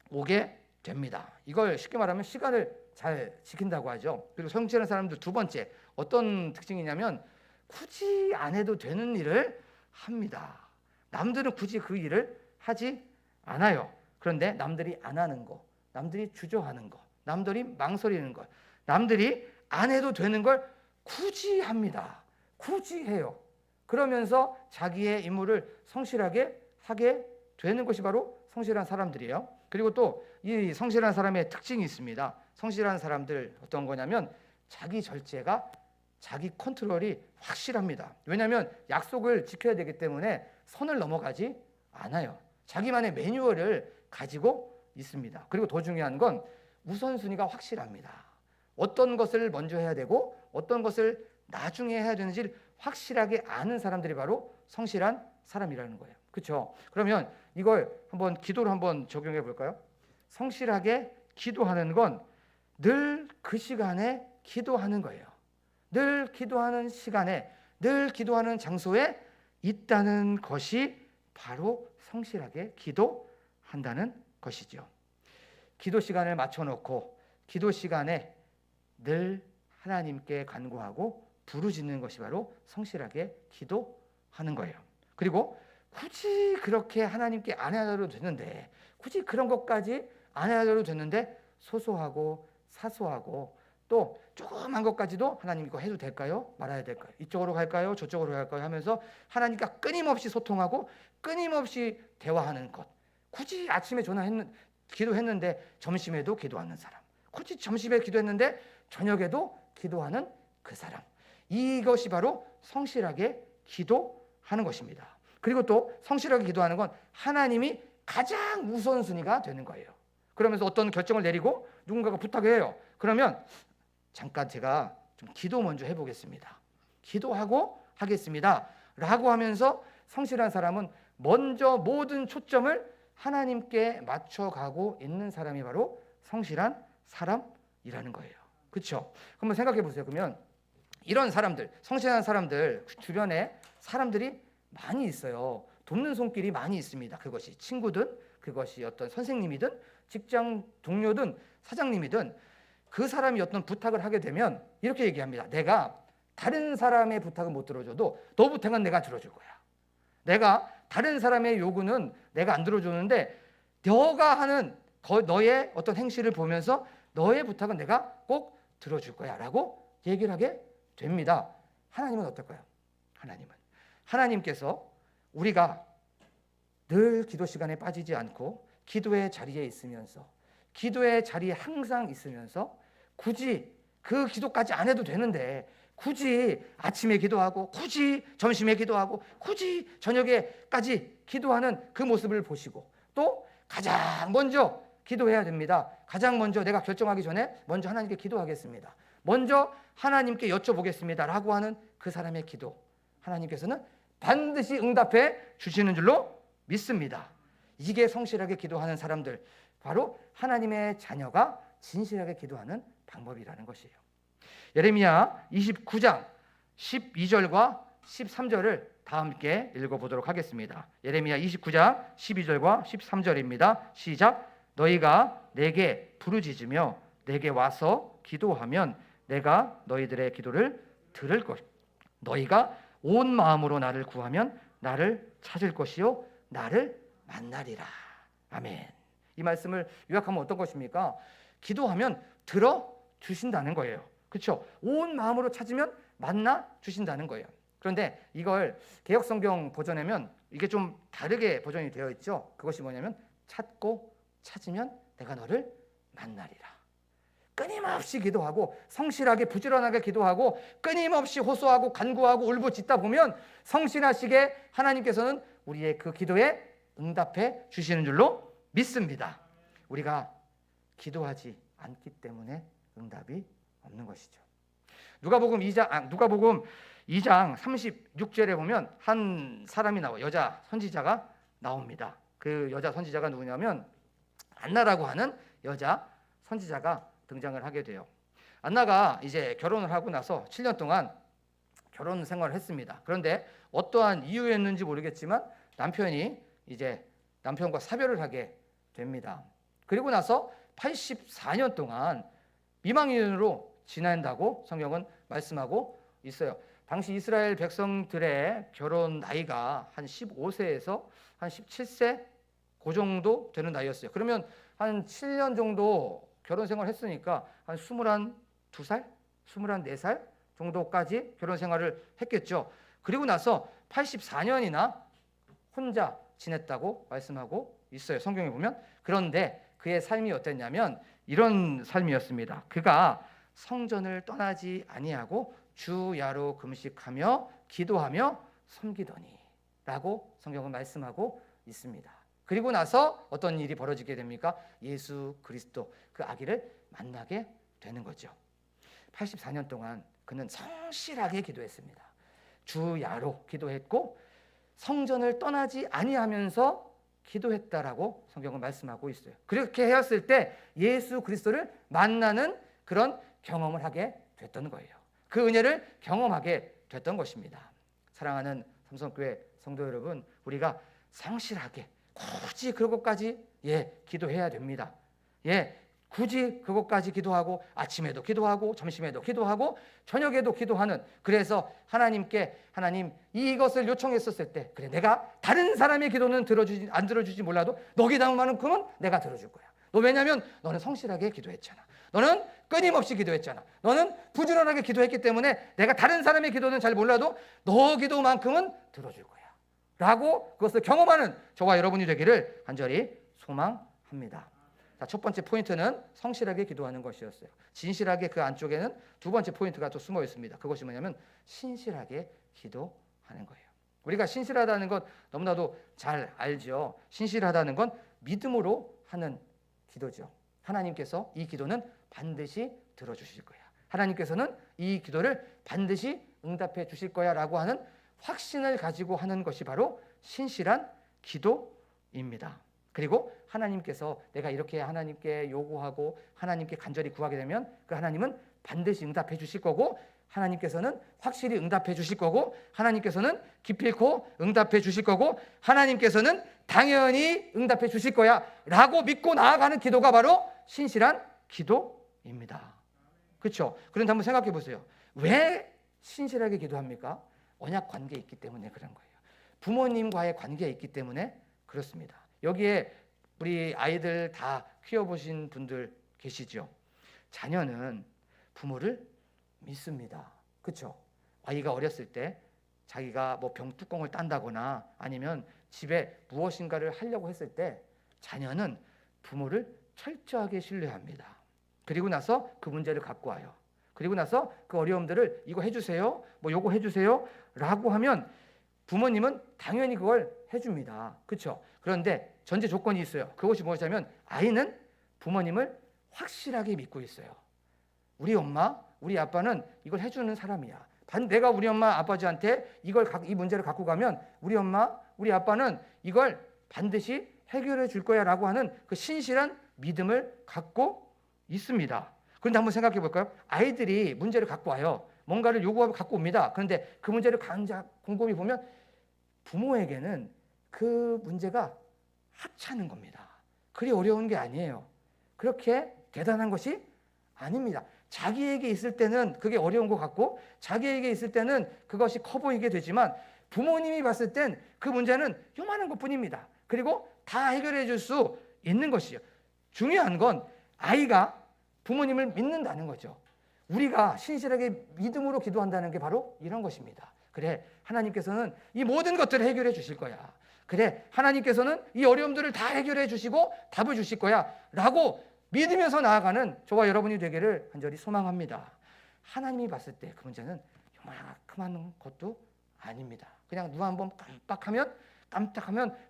오게 됩니다. 이걸 쉽게 말하면 시간을 잘 지킨다고 하죠. 그리고 성실한 사람들 두 번째 어떤 특징이냐면 굳이 안 해도 되는 일을 합니다. 남들은 굳이 그 일을 하지 않아요. 그런데 남들이 안 하는 거, 남들이 주저하는 거, 남들이 망설이는 것, 남들이 안 해도 되는 걸 굳이 합니다. 굳이 해요. 그러면서 자기의 임무를 성실하게 하게 되는 것이 바로 성실한 사람들이에요. 그리고 또 이 성실한 사람의 특징이 있습니다. 성실한 사람들 어떤 거냐면 자기 절제가, 자기 컨트롤이 확실합니다. 왜냐하면 약속을 지켜야 되기 때문에 선을 넘어가지 않아요. 자기만의 매뉴얼을 가지고 있습니다. 그리고 더 중요한 건 우선순위가 확실합니다. 어떤 것을 먼저 해야 되고 어떤 것을 나중에 해야 되는지를 확실하게 아는 사람들이 바로 성실한 사람이라는 거예요. 그렇죠? 그러면 이걸 한번 기도로 한번 적용해 볼까요? 성실하게 기도하는 건 늘 그 시간에 기도하는 거예요. 늘 기도하는 시간에, 늘 기도하는 장소에 있다는 것이 바로 성실하게 기도한다는 것이죠. 기도 시간을 맞춰놓고 기도 시간에 늘 하나님께 간구하고 부르짖는 것이 바로 성실하게 기도하는 거예요. 그리고 굳이 그렇게 하나님께 안 해도 되는데, 굳이 그런 것까지 안 해도 되는데 소소하고 사소하고 또 조그만 것까지도 하나님 이거 해도 될까요? 말아야 될까요? 이쪽으로 갈까요? 저쪽으로 갈까요? 하면서 하나님과 끊임없이 소통하고 끊임없이 대화하는 것. 굳이 아침에 기도했는데 점심에도 기도하는 사람, 굳이 점심에 기도했는데 저녁에도 기도하는 그 사람, 이것이 바로 성실하게 기도하는 것입니다. 그리고 또 성실하게 기도하는 건 하나님이 가장 우선순위가 되는 거예요. 그러면서 어떤 결정을 내리고 누군가가 부탁해요. 그러면 잠깐 제가 좀 기도 먼저 해보겠습니다. 기도하고 하겠습니다 라고 하면서 성실한 사람은 먼저 모든 초점을 하나님께 맞춰가고 있는 사람이 바로 성실한 사람이라는 거예요. 그렇죠? 한번 생각해 보세요. 그러면 이런 사람들, 성실한 사람들 주변에 사람들이 많이 있어요. 돕는 손길이 많이 있습니다. 그것이 친구든, 그것이 어떤 선생님이든, 직장 동료든, 사장님이든, 그 사람이 어떤 부탁을 하게 되면 이렇게 얘기합니다. 내가 다른 사람의 부탁은 못 들어줘도 너 부탁은 내가 들어줄 거야. 내가 다른 사람의 요구는 내가 안 들어주는데 너가 하는 너의 어떤 행실을 보면서 너의 부탁은 내가 꼭 들어줄 거야 라고 얘기를 하게 됩니다. 하나님은 어떨까요? 하나님께서 우리가 늘 기도 시간에 빠지지 않고 기도의 자리에 있으면서, 기도의 자리에 항상 있으면서 굳이 그 기도까지 안 해도 되는데 굳이 아침에 기도하고 굳이 점심에 기도하고 굳이 저녁에까지 기도하는 그 모습을 보시고, 또 가장 먼저 기도해야 됩니다. 가장 먼저 내가 결정하기 전에 먼저 하나님께 기도하겠습니다, 먼저 하나님께 여쭤보겠습니다 라고 하는 그 사람의 기도, 하나님께서는 반드시 응답해 주시는 줄로 믿습니다. 이게 성실하게 기도하는 사람들, 바로 하나님의 자녀가 진실하게 기도하는 방법이라는 것이에요. 예레미야 29장 12절과 13절을 다 함께 읽어보도록 하겠습니다. 예레미야 29장 12절과 13절입니다. 시작. 너희가 내게 부르짖으며 내게 와서 기도하면 내가 너희들의 기도를 들을 것. 너희가 온 마음으로 나를 구하면 나를 찾을 것이요 나를 만나리라. 아멘. 이 말씀을 요약하면 어떤 것입니까? 기도하면 들어주신다는 거예요. 그렇죠? 온 마음으로 찾으면 만나 주신다는 거예요. 그런데 이걸 개역성경 버전에면 이게 좀 다르게 버전이 되어 있죠. 그것이 뭐냐면 찾고 찾으면 내가 너를 만나리라. 끊임없이 기도하고 성실하게 부지런하게 기도하고 끊임없이 호소하고 간구하고 울부짖다 보면 성실하시게 하나님께서는 우리의 그 기도에 응답해 주시는 줄로 믿습니다. 우리가 기도하지 않기 때문에 응답이 없는 것이죠. 누가복음 2장 36절에 보면 한 사람이 나와요. 여자 선지자가 나옵니다. 그 여자 선지자가 누구냐면 안나라고 하는 여자 선지자가 등장을 하게 돼요. 안나가 이제 결혼을 하고 나서 7년 동안 결혼 생활을 했습니다. 그런데 어떠한 이유였는지 모르겠지만 남편이 이제 남편과 사별을 하게 됩니다. 그리고 나서 84년 동안 미망인으로 지낸다고 성경은 말씀하고 있어요. 당시 이스라엘 백성들의 결혼 나이가 한 15세에서 한 17세 그 정도 되는 나이였어요. 그러면 한 7년 정도 결혼 생활을 했으니까 한 22살, 24살 정도까지 결혼 생활을 했겠죠. 그리고 나서 84년이나 혼자 지냈다고 말씀하고 있어요. 성경에 보면. 그런데 그의 삶이 어땠냐면 이런 삶이었습니다. 그가 성전을 떠나지 아니하고 주야로 금식하며 기도하며 섬기더니 라고 성경은 말씀하고 있습니다. 그리고 나서 어떤 일이 벌어지게 됩니까? 예수 그리스도 그 아기를 만나게 되는 거죠. 84년 동안 그는 성실하게 기도했습니다. 주야로 기도했고 성전을 떠나지 아니하면서 기도했다라고 성경은 말씀하고 있어요. 그렇게 해왔을 때 예수 그리스도를 만나는 그런 경험을 하게 됐던 거예요. 그 은혜를 경험하게 됐던 것입니다. 사랑하는 삼성교회 성도 여러분, 우리가 성실하게 굳이 그것까지 기도해야 됩니다. 굳이 그것까지 기도하고 아침에도 기도하고 점심에도 기도하고 저녁에도 기도하는, 그래서 하나님께 하나님 이것을 요청했었을 때 그래 내가 다른 사람의 기도는 안 들어주지 몰라도 너 기도만큼은 내가 들어줄 거야. 너 왜냐면 너는 성실하게 기도했잖아. 너는 끊임없이 기도했잖아. 너는 부지런하게 기도했기 때문에 내가 다른 사람의 기도는 잘 몰라도 너 기도만큼은 들어줄 거야 라고 그것을 경험하는 저와 여러분이 되기를 간절히 소망합니다. 자, 첫 번째 포인트는 성실하게 기도하는 것이었어요. 진실하게 그 안쪽에는 두 번째 포인트가 또 숨어 있습니다. 그것이 뭐냐면 신실하게 기도하는 거예요. 우리가 신실하다는 것 너무나도 잘 알죠. 신실하다는 건 믿음으로 하는 기도죠. 하나님께서 이 기도는 반드시 들어주실 거야. 하나님께서는 이 기도를 반드시 응답해 주실 거야 라고 하는 확신을 가지고 하는 것이 바로 신실한 기도입니다. 그리고 하나님께서 내가 이렇게 하나님께 요구하고 하나님께 간절히 구하게 되면 그 하나님은 반드시 응답해 주실 거고, 하나님께서는 확실히 응답해 주실 거고, 하나님께서는 기필코 응답해 주실 거고, 하나님께서는 당연히 응답해 주실 거야 라고 믿고 나아가는 기도가 바로 신실한 기도입니다. 그렇죠? 그런데 한번 생각해 보세요. 왜 신실하게 기도합니까? 언약 관계에 있기 때문에 그런 거예요. 부모님과의 관계에 있기 때문에 그렇습니다. 여기에 우리 아이들 다 키워보신 분들 계시죠? 자녀는 부모를 믿습니다. 그렇죠? 아이가 어렸을 때 자기가 뭐 병뚜껑을 딴다거나 아니면 집에 무엇인가를 하려고 했을 때 자녀는 부모를 철저하게 신뢰합니다. 그리고 나서 그 문제를 갖고 와요. 그리고 나서 그 어려움들을 이거 해주세요, 뭐 요거 해주세요 라고 하면 부모님은 당연히 그걸 해줍니다. 그렇죠? 그런데 전제 조건이 있어요. 그것이 무엇이냐면 아이는 부모님을 확실하게 믿고 있어요. 우리 엄마, 우리 아빠는 이걸 해주는 사람이야. 내가 우리 엄마 아빠한테 이 문제를 갖고 가면 우리 엄마, 우리 아빠는 이걸 반드시 해결해 줄 거야 라고 하는 그 신실한 믿음을 갖고 있습니다. 그런데 한번 생각해 볼까요? 아이들이 문제를 갖고 와요. 뭔가를 요구하고 갖고 옵니다. 그런데 그 문제를 곰곰이 보면 부모에게는 그 문제가 하찮은 겁니다. 그리 어려운 게 아니에요. 그렇게 대단한 것이 아닙니다. 자기에게 있을 때는 그게 어려운 것 같고 자기에게 있을 때는 그것이 커 보이게 되지만 부모님이 봤을 땐 그 문제는 요만한 것뿐입니다. 그리고 다 해결해 줄 수 있는 것이요. 중요한 건 아이가 부모님을 믿는다는 거죠. 우리가 신실하게 믿음으로 기도한다는 게 바로 이런 것입니다. 그래, 하나님께서는 이 모든 것들을 해결해 주실 거야. 그래, 하나님께서는 이 어려움들을 다 해결해 주시고 답을 주실 거야 라고 믿으면서 나아가는 저와 여러분이 되기를 간절히 소망합니다. 하나님이 봤을 때 그 문제는 요만한 것도 아닙니다. 그냥 눈 한번 깜빡하면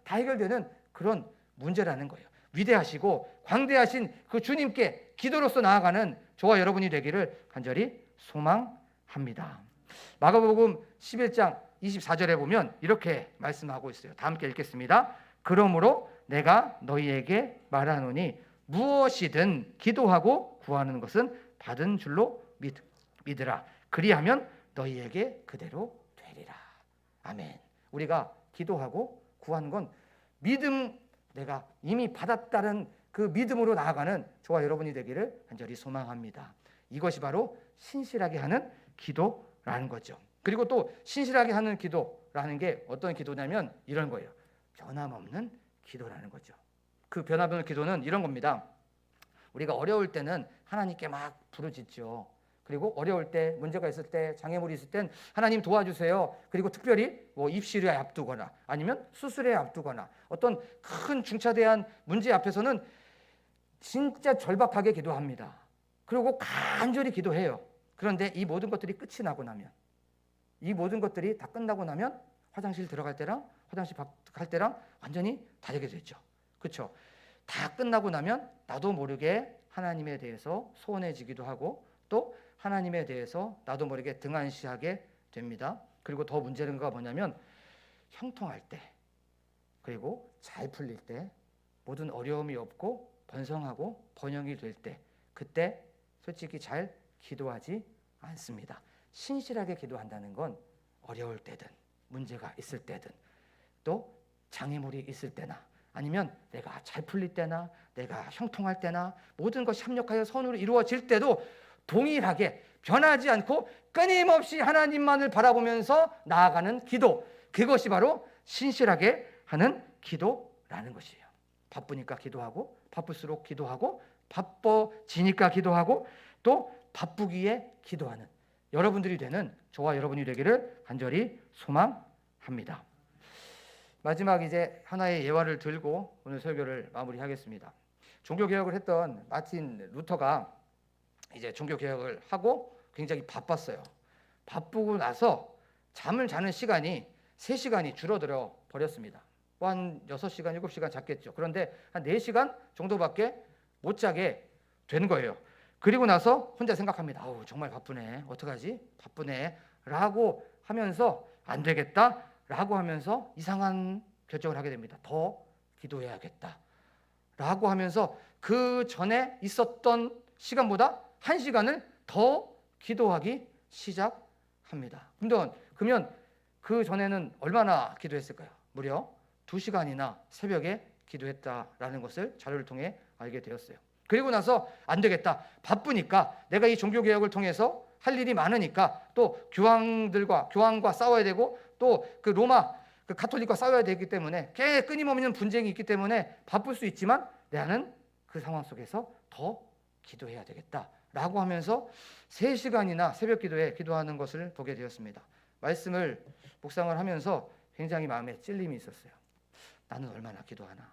다 해결되는 그런 문제라는 거예요. 위대하시고 광대하신 그 주님께 기도로서 나아가는 저와 여러분이 되기를 간절히 소망합니다. 마가복음 11장 24절에 보면 이렇게 말씀하고 있어요. 다 함께 읽겠습니다. 그러므로 내가 너희에게 말하노니 무엇이든 기도하고 구하는 것은 받은 줄로 믿으라. 그리하면 너희에게 그대로 되리라. 아멘. 우리가 기도하고 구하는 건 믿음, 내가 이미 받았다는 그 믿음으로 나아가는 저와 여러분이 되기를 간절히 소망합니다. 이것이 바로 신실하게 하는 기도라는 거죠. 그리고 또 신실하게 하는 기도라는 게 어떤 기도냐면 이런 거예요. 변함없는 기도라는 거죠. 그 변함없는 기도는 이런 겁니다. 우리가 어려울 때는 하나님께 막 부르짖죠. 그리고 어려울 때, 문제가 있을 때, 장애물이 있을 땐 하나님 도와주세요. 그리고 특별히 뭐 입시를 앞두거나 아니면 수술에 앞두거나 어떤 큰 중차대한 문제 앞에서는 진짜 절박하게 기도합니다. 그리고 간절히 기도해요. 그런데 이 모든 것들이 끝이 나고 나면, 이 모든 것들이 다 끝나고 나면 화장실 들어갈 때랑 화장실 갈 때랑 완전히 다르게 되죠. 그렇죠? 다 끝나고 나면 나도 모르게 하나님에 대해서 소원해지기도 하고 또 하나님에 대해서 나도 모르게 등한시하게 됩니다. 그리고 더 문제가 뭐냐면 형통할 때, 그리고 잘 풀릴 때, 모든 어려움이 없고 번성하고 번영이 될 때, 그때 솔직히 잘 기도하지 않습니다. 신실하게 기도한다는 건 어려울 때든 문제가 있을 때든 또 장애물이 있을 때나 아니면 내가 잘 풀릴 때나 내가 형통할 때나 모든 것이 협력하여 선으로 이루어질 때도 동일하게 변하지 않고 끊임없이 하나님만을 바라보면서 나아가는 기도, 그것이 바로 신실하게 하는 기도라는 것이에요. 바쁘니까 기도하고 바쁠수록 기도하고 바빠지니까 기도하고 또 바쁘기에 기도하는 여러분들이 되는 저와 여러분이 되기를 간절히 소망합니다. 마지막 이제 하나의 예화를 들고 오늘 설교를 마무리하겠습니다. 종교개혁을 했던 마틴 루터가 이제 종교개혁을 하고 굉장히 바빴어요. 바쁘고 나서 잠을 자는 시간이 3시간이 줄어들어 버렸습니다. 한 6시간, 7시간 잤겠죠. 그런데 한 4시간 정도밖에 못 자게 된 거예요. 그리고 나서 혼자 생각합니다. 아우, 정말 바쁘네. 어떡하지? 바쁘네. 라고 하면서 안 되겠다. 라고 하면서 이상한 결정을 하게 됩니다. 더 기도해야겠다. 라고 하면서 그 전에 있었던 시간보다 1시간을 더 기도하기 시작합니다. 그러면 그 전에는 얼마나 기도했을까요? 무려 2시간이나 새벽에 기도했다라는 것을 자료를 통해 알게 되었어요. 그리고 나서 안 되겠다. 바쁘니까 내가 이 종교개혁을 통해서 할 일이 많으니까 또 교황과 싸워야 되고 또 그 로마 그 가톨릭과 싸워야 되기 때문에 끊임없는 분쟁이 있기 때문에 바쁠 수 있지만 나는 그 상황 속에서 더 기도해야 되겠다라고 하면서 3시간이나 새벽 기도에 기도하는 것을 보게 되었습니다. 말씀을 묵상을 하면서 굉장히 마음에 찔림이 있었어요. 나는 얼마나 기도하나?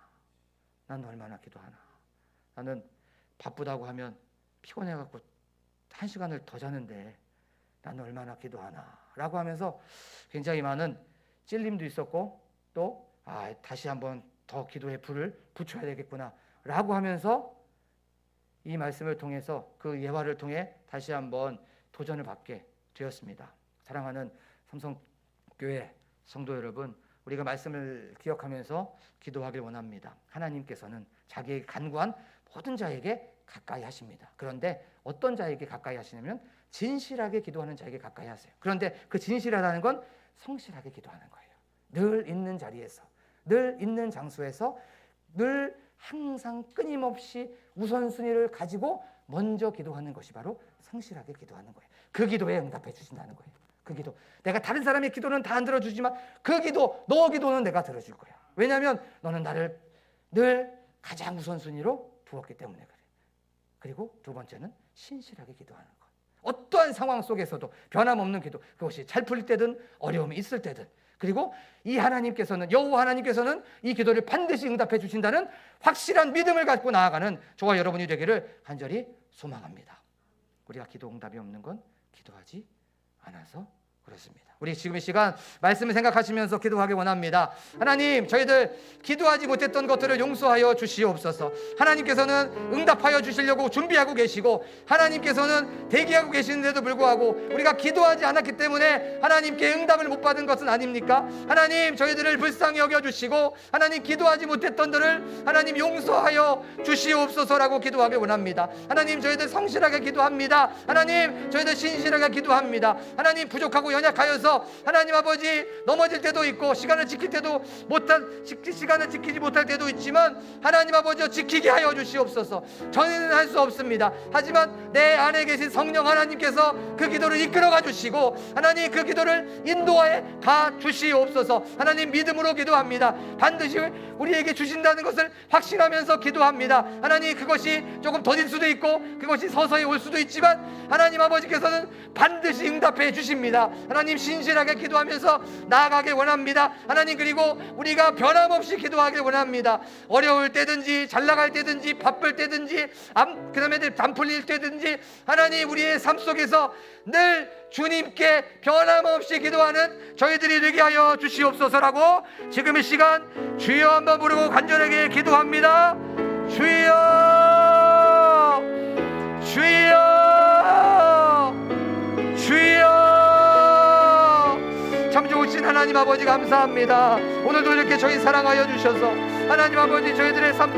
나는 바쁘다고 하면 피곤해갖고 1시간을 더 자는데 나는 얼마나 기도하나? 라고 하면서 굉장히 많은 찔림도 있었고 또 다시 한번 더 기도의 불을 붙여야 되겠구나 라고 하면서 이 말씀을 통해서 그 예화를 통해 다시 한번 도전을 받게 되었습니다. 사랑하는 삼성교회 성도 여러분, 우리가 말씀을 기억하면서 기도하길 원합니다. 하나님께서는 자기에게 간구한 모든 자에게 가까이 하십니다. 그런데 어떤 자에게 가까이 하시냐면 진실하게 기도하는 자에게 가까이 하세요. 그런데 그 진실하다는 건 성실하게 기도하는 거예요. 늘 있는 자리에서, 늘 있는 장소에서, 늘 항상 끊임없이 우선순위를 가지고 먼저 기도하는 것이 바로 성실하게 기도하는 거예요. 그 기도에 응답해 주신다는 거예요. 그 기도, 내가 다른 사람의 기도는 다 안 들어주지만 그 기도, 너 기도는 내가 들어줄 거야. 왜냐하면 너는 나를 늘 가장 우선순위로 두었기 때문에 그래. 그리고 두 번째는 신실하게 기도하는 것. 어떠한 상황 속에서도 변함없는 기도, 그것이 잘 풀릴 때든 어려움이 있을 때든, 그리고 이 하나님께서는, 여호와 하나님께서는 이 기도를 반드시 응답해 주신다는 확실한 믿음을 갖고 나아가는 저와 여러분이 되기를 간절히 소망합니다. 우리가 기도 응답이 없는 건 기도하지 않아서 그렇습니다. 우리 지금 이 시간 말씀을 생각하시면서 기도하기 원합니다. 하나님, 저희들 기도하지 못했던 것들을 용서하여 주시옵소서. 하나님께서는 응답하여 주시려고 준비하고 계시고 하나님께서는 대기하고 계시는데도 불구하고 우리가 기도하지 않았기 때문에 하나님께 응답을 못 받은 것은 아닙니까? 하나님, 저희들을 불쌍히 여겨주시고 하나님, 기도하지 못했던 들을 하나님 용서하여 주시옵소서라고 기도하기 원합니다. 하나님, 저희들 성실하게 기도합니다. 하나님, 저희들 신실하게 기도합니다. 하나님, 부족하고 연약하여서 주셔서 하나님 아버지 넘어질 때도 있고 시간을 지킬 때도 시간을 지키지 못할 때도 있지만 하나님 아버지 지키게 하여 주시옵소서. 저는 할 수 없습니다. 하지만 내 안에 계신 성령 하나님께서 그 기도를 이끌어가 주시고 하나님 그 기도를 인도하여 가 주시옵소서. 하나님 믿음으로 기도합니다. 반드시 우리에게 주신다는 것을 확신하면서 기도합니다. 하나님 그것이 조금 더딜 수도 있고 그것이 서서히 올 수도 있지만 하나님 아버지께서는 반드시 응답해 주십니다. 하나님 신실하게 기도하면서 나아가길 원합니다. 하나님 그리고 우리가 변함없이 기도하길 원합니다. 어려울 때든지 잘 나갈 때든지 바쁠 때든지 그 다음에 안 풀릴 때든지 하나님 우리의 삶 속에서 늘 주님께 변함없이 기도하는 저희들이 되게 하여 주시옵소서라고 지금 이 시간 주여 한번 부르고 간절하게 기도합니다. 주여 주여 주여. 참 좋으신 하나님 아버지 감사합니다. 오늘도 이렇게 저희 사랑하여 주셔서 하나님 아버지 저희들의 삶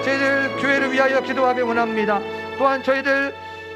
저희들 교회를 위하여 기도하길 원합니다. 또한 저희들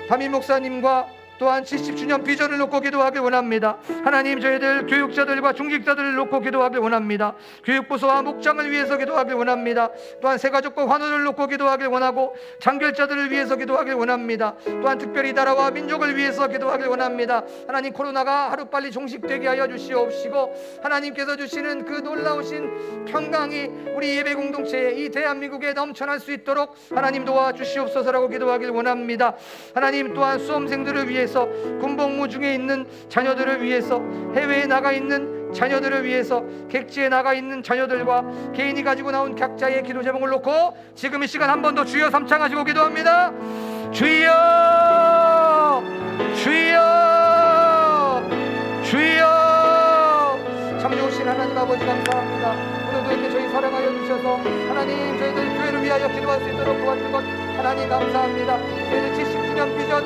담임 목사님과 또한 70주년 비전을 놓고 기도하길 원합니다. 하나님 저희들 교육자들과 중직자들을 놓고 기도하길 원합니다. 교육부서와 목장을 위해서 기도하길 원합니다. 또한 새가족과 환우를 놓고 기도하길 원하고 장결자들을 위해서 기도하길 원합니다. 또한 특별히 나라와 민족을 위해서 기도하길 원합니다. 하나님 코로나가 하루빨리 종식되게 하여 주시옵시고 하나님께서 주시는 그 놀라우신 평강이 우리 예배 공동체에 이 대한민국에 넘쳐날 수 있도록 하나님 도와주시옵소서라고 기도하길 원합니다. 하나님 또한 수험생들을 위해서 군복무 중에 있는 자녀들을 위해서 해외에 나가 있는 자녀들을 위해서 객지에 나가 있는 자녀들과 개인이 가지고 나온 각자의 기도 제목을 놓고 지금 이 시간 한 번 더 주여 삼창하시고 기도합니다. 주여 주여 주여. 참 좋으신 하나님 아버지 감사합니다. 오늘도 이렇게 저희 사랑하여 주셔서 하나님 저희들 교회를 위하여 기도할 수 있도록 도와준 것 하나님 감사합니다. 저희들 70주년 비전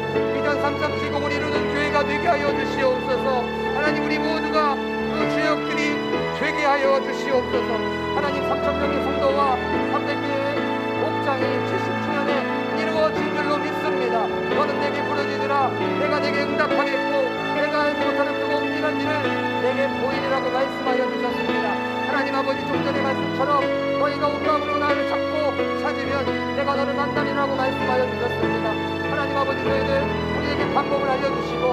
3370을 이루는 교회가 되게 하여 주시옵소서. 하나님 우리 모두가 그 주역들이 되게 하여 주시옵소서. 하나님 3,000명의 성도와 300개의 목장이 70주년에 이루어 부어진 줄로 믿습니다. 너는 내게 부르짖으라 내가 내게 응답하겠고 내가 알지 못하는 뜨거운 일한 일을 내게 보이리라고 말씀하여 주셨습니다. 하나님 아버지, 좀 전의 말씀처럼 너희가 온 마음으로 나를 찾고 찾으면 내가 너를 만나리라고 말씀하여 주셨습니다. 하나님 아버지, 저희들 우리에게 방법을 알려주시고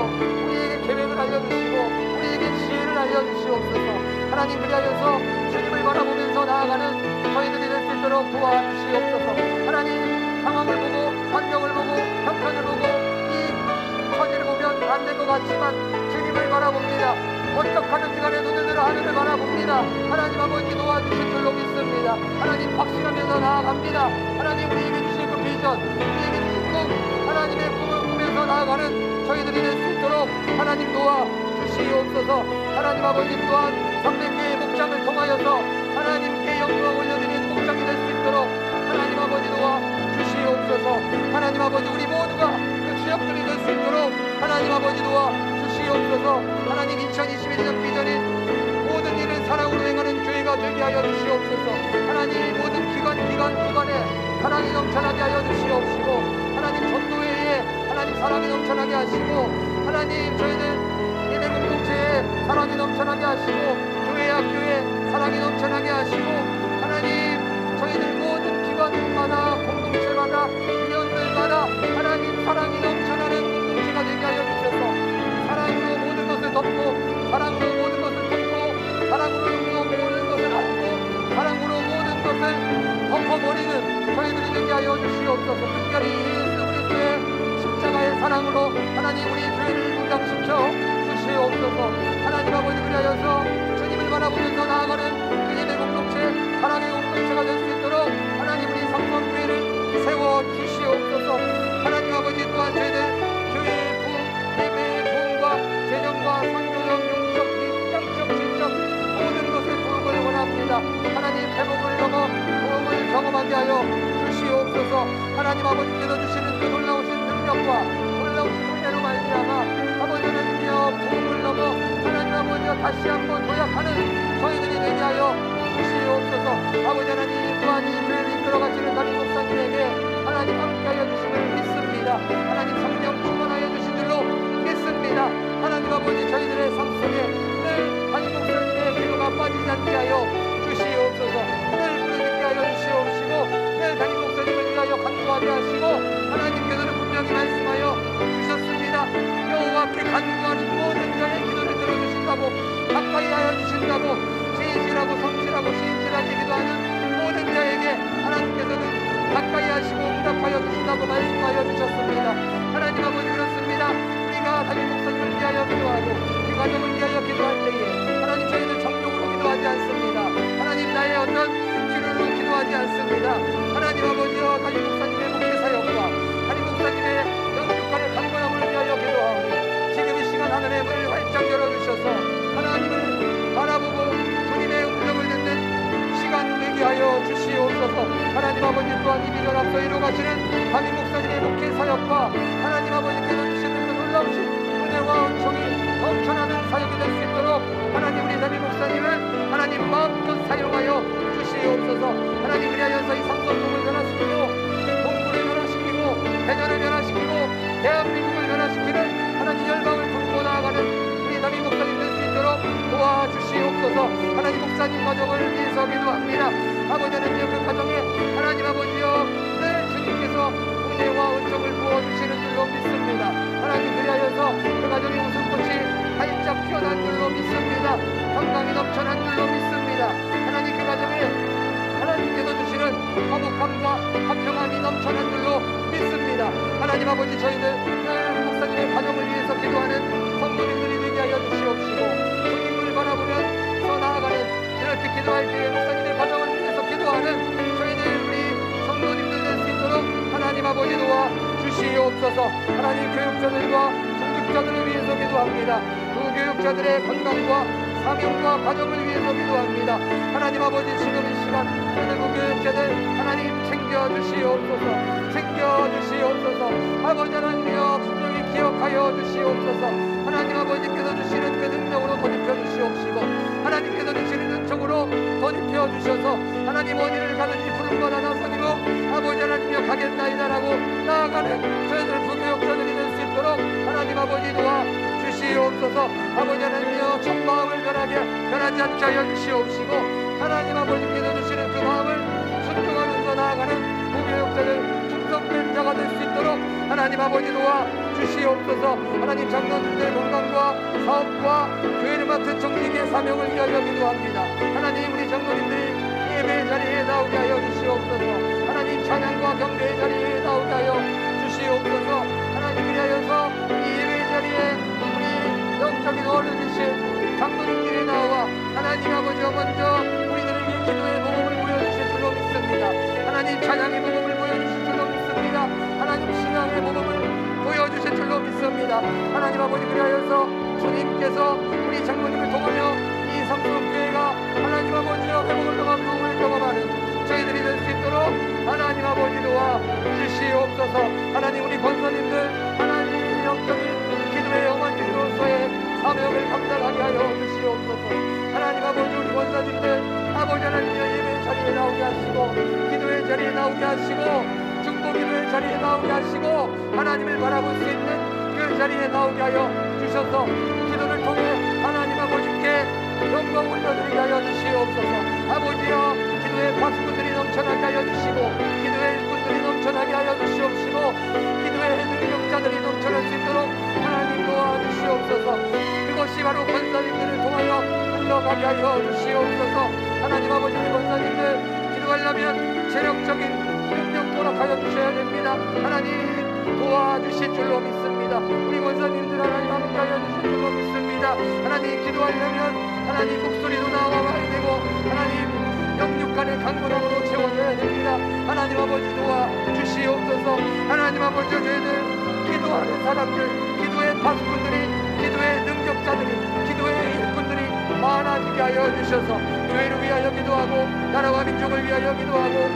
우리에게 계획을 알려주시고 우리에게 지혜를 알려주시옵소서. 하나님, 그리하여서 주님을 바라보면서 나아가는 저희들이 될 수 있도록 도와주시옵소서. 하나님, 상황을 보고 환경을 보고 형편을 보고 이 처지를 보면 안 될 것 같지만 주님을 바라봅니다. 어떡하든지 간에 눈을 들어 하늘을 바라봅니다. 하나님 아버지, 도와주실 줄로 믿습니다. 하나님, 확신하면서 나아갑니다. 하나님, 우리에게 주실 그 비전, 우리에게 주실 꿈, 하나님의 꿈을 꾸면서 나아가는 저희들이 될 수 있도록 하나님 도와주시옵소서. 하나님 아버지, 또한 300개의 목장을 통하여서 하나님께 영광을 올려드리는 목장이 될 수 있도록 하나님 아버지 도와주시옵소서. 하나님 아버지, 우리 모두가 그 주역들이 될 수 있도록 하나님 아버지 도와주시옵소서. 하나님, 2021년 비전인 모든 일을 사랑으로 행하는 교회가 되게 하여 주시옵소서. 하나님, 모든 기관에 사랑이 넘쳐나게 하여 주시옵시고 하나님, 전도회에 하나님 사랑이 넘쳐나게 하시고 하나님, 저희들 예배 공동체에 사랑이 넘쳐나게 하시고 교회 학교에 사랑이 넘쳐나게 하시고 하나님, 저희들 모든 기관마다 공동체마다 위원들마다 하나님 사랑이 넘쳐나는 공동체가 되게 하여 주셔서 사랑으로 모든 것을 덮고 사랑으로 모든 것을 덮고 사랑으로 모든 것을 안고 사랑으로 모든 것을 덮어버리는 저희들이 되게 하여 주시옵소서. 특별히 예수 그리스도의 십자가의 사랑으로 하나님 우리 교회를 무장시켜 주시옵소서. 하나님 아버지, 그리하여서 주님을 바라보면서 나아가는 그 예배 공동체, 사랑의 공동체가 될 수 있도록 하나님 우리 성전교회를 세워주시옵소서. 하나님 아버지, 또한 저희들 교회의 부흥, 예배의 부흥과 재정과 선교적, 용적, 양적, 질적 모든 것을 부흥을 원합니다. 하나님, 회복을 넘어 부흥을 경험하게 하여 주시옵소서. 하나님 아버지께서 주시는 그 놀라우신 능력과 놀라우신 은혜로 말미암아 아버지 하나님이여 부흥을 넘어 하나님 아버지여 다시 한번 도약하는 저희들이 되게 하여 주시옵소서. 아버지 하나님, 또한 이 교회를 이끌어가시는 담임 목사님에게 하나님 함께하여 주심을 믿습니다. 하나님, 성령 충만하여 주신 줄로 믿습니다. 하나님 아버지, 저희들의 삶 속에 늘 담임 목사님의 기도가 빠지지 않게 하여 주시옵소서. 늘 부르짖게 하여 주시옵시고 늘 담임 목사님을 위하여 간구하게 하시고 하나님께서는 분명히 말씀하여 주셨습니다. 여호와 앞에 간구하는 모든 자의 기도를 들어주신다고, 가까이 하여 주신다고, 진실하고 성실하고 신실하게 기도하는 모든 자에게 하나님께서는 가까이 하시고 응답하여 주신다고 말씀하여 주셨습니다. 하나님 아버지, 그렇습니다. 우리가 담임 목사님을 위하여 기도하고 그 가정을 위하여 기도할 때에 하나님, 저희는 정욕으로 기도하지 않습니다. 하나님, 나의 어떤 기류로 기도하지 않습니다. 하나님 아버지여, 담임 목사님의 목회 사역과 담임 목사님의 영육간의 강건함을 위하여 기도하오니 지금 이 시간 하늘의 문을 활짝 열어주셔서 하나님을 바라보고 주님의 음성을 듣는 시간 되게 하여 주시옵소서. 하나님 아버지, 또한 이 비전 앞서 이루어가시는 담임 목사님의 목회 사역과 하나님 아버지께서 주시는 그 놀라우신 은혜와 은총이 넘쳐나는 사역이 될 수 있도록 하나님, 우리 담임 목사님을 하나님 마음껏 사용하여 주시옵소서. 하나님, 그리하여서 이 삼성동을 변화시키고 동부를 변화시키고 대전을 변화시키고 대한민국을 변화시키는 하나님 열방을 품고 나아가는 우리 담임 목사님 될 수 있도록 도와주시옵소서. 하나님, 목사님 가정을 위해서 기도합니다. 아버지 하나님, 그 가정에 하나님 아버지여 늘 주님께서 은혜와 은총을 부어주시는 줄로 믿습니다. 하나님, 그리하여서 그 가정의 웃음꽃이 활짝 피어난 줄로 믿습니다. 건강이 넘쳐난 줄로 믿습니다. 하나님, 그 가정에 하나님께서 주시는 화목함과 화평함이 넘쳐난 줄로 믿습니다. 하나님 아버지, 저희들 늘 목사님의 가정을 위해서 기도하는 성도님들이 되게 하여 주시옵시고 주님을 바라보면서 나아가는 이렇게 기도할 때에 목사님의 가정을 위해서 기도하는 저희들 우리 성도님들 될 수 있도록 하나님 아버지 도와 주시옵소서. 하나님, 교육자들과 중직자들을 위해서 기도합니다. 그 교육자들의 건강과 사명과 가정을 위해서 기도합니다. 하나님 아버지, 지금 이 시간 저희들 그 교육자들 하나님 챙겨주시옵소서. 챙겨주시옵소서. 아버지 하나님이여 분명히 기억하여 주시옵소서. 하나님 아버지께서 주시는 그 능력으로 덧입혀 주시옵시고 하나님께서 주시는 은총으로 덧입혀 주셔서 하나님 어디를 가든지 부름받아 나서기로 아버지 하나님이여 가겠나이다라고 나아가는 저희들 부교육자들이 될 수 있도록 하나님 아버지 도와 주시옵소서. 아버지 하나님이여 첫 마음을 변하지 않게 하여 주시옵시고 하나님 아버지께서 주시는 그 마음을 순종하면서 나아가는 부교육자들 충성된 자가 될 수 있도록 하나님 아버지 도와 주시옵소서. 하나님 장로님들 건강과 사업과 교회를 맡은 정직의 사명을 위하여 기도합니다. 하나님 우리 장로님들이 예배의 자리에 나오게 하여 주시옵소서. 하나님 찬양과 경배의 자리에 나오게 하여 주시옵소서. 하나님 그리하여서 이 예배의 자리에 우리 영적인 어른이신 장로님들이 나와 하나님 아버지와 먼저 우리들에게 기도의 복음을 보여주실 줄로 믿습니다. 하나님 찬양의 복음을 보여주실 줄로 믿습니다. 하나님 신앙의 복음을 보여주실 줄로 믿습니다. 하나님 아버지 그리하여서 주님께서 우리 장로님을 통하여 이 삼성교회가 하나님 아버지와 회복을 통한 복음을 경험하는 저희들이 될 수 있도록 하나님 아버지 도와 주시옵소서. 하나님 우리 권사님들 하나님 영적인 기도의 영원진으로서의 사명을 감당하게 하여 주시옵소서. 하나님 아버지 우리 권사님들 아버지 하나님의 예배 자리에 나오게 하시고 기도의 자리에 나오게 하시고 중보기도의 자리에 나오게 하시고 하나님을 바라볼 수 있는 그 자리에 나오게 하여 주셔서 기도를 통해 하나님 아버지께 영광 올려드리게 하여 주시옵소서. 아버지여 기도의 파수꾼들이 넘쳐나게 하여 주시고 기도의 일꾼들이 넘쳐나게 하여 주시옵시고 기도의 능력자들이 넘쳐날 수 있도록 하나님 도와주시옵소서. 그것이 바로 권사님들을 통하여 흘러가게 하여 주시옵소서. 하나님 아버지 권사님들 기도하려면 재력적인 능력 도락하여 주셔야 됩니다. 하나님 도와주실 줄로 믿습니다. 우리 권사님들 하나님 함께 하여 주실 줄로 믿습니다. 하나님 기도하려면 하나님 목소리도 나와야 되고 하나님 영육간의 강건함으로 채워져야 됩니다. 하나님 아버지 도와 주시옵소서. 하나님 아버지 저희들 기도하는 사람들 기도의 파수꾼들이 기도의 능력자들이 기도의 일꾼들이 많아지게 하여 주셔서 교회를 위하여 기도하고 나라와 민족을 위하여 기도하고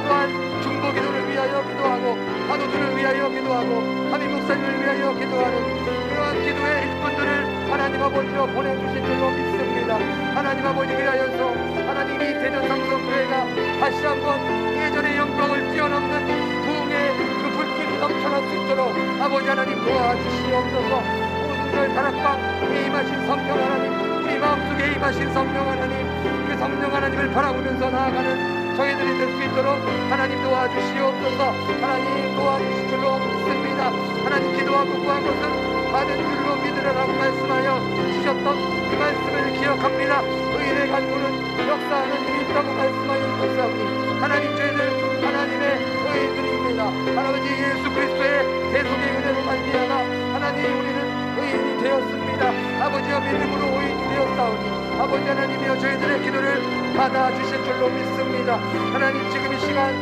또한 중보기도를 위하여 기도하고 한우들을 위하여 기도하고 하민 목사님을 위하여 기도하는 그러한 기도의 일꾼들을 하나님 아버지로 보내주신 줄로 믿습니다. 하나님 아버지 위하여서 하나님이 대전 삼성교회가 다시 한번 예전의 영광을 뛰어넘는 부흥의 그 불길이 넘쳐날 수 있도록 아버지 하나님 도와주시옵소서. 오순절 다락방에 임하신 성령 하나님 우리 마음속에 임하신 성령 하나님 그 성령 하나님을 바라보면서 나아가는 저희들이 될 수 있도록 하나님 도와주시옵소서. 하나님 도와주실 줄로 믿습니다. 하나님 기도하고 구한 것은 받은 줄로 믿으라라고 말씀하여 주셨던 그 말씀을 기억합니다. 의인의 간구는 역사하는 힘이 있다고 말씀하여 주셨사오니 하나님 저희들 하나님의 의인들입니다. 아버지 예수 그리스도의 대속의 은혜로 말미암아 하나님 우리는 의인이 되었습니다. 아버지와 믿음으로 의인이 되었사오니 아버지 하나님이여 저희들의 기도를 받아주실 줄로 믿습니다. 하나님 지금 이 시간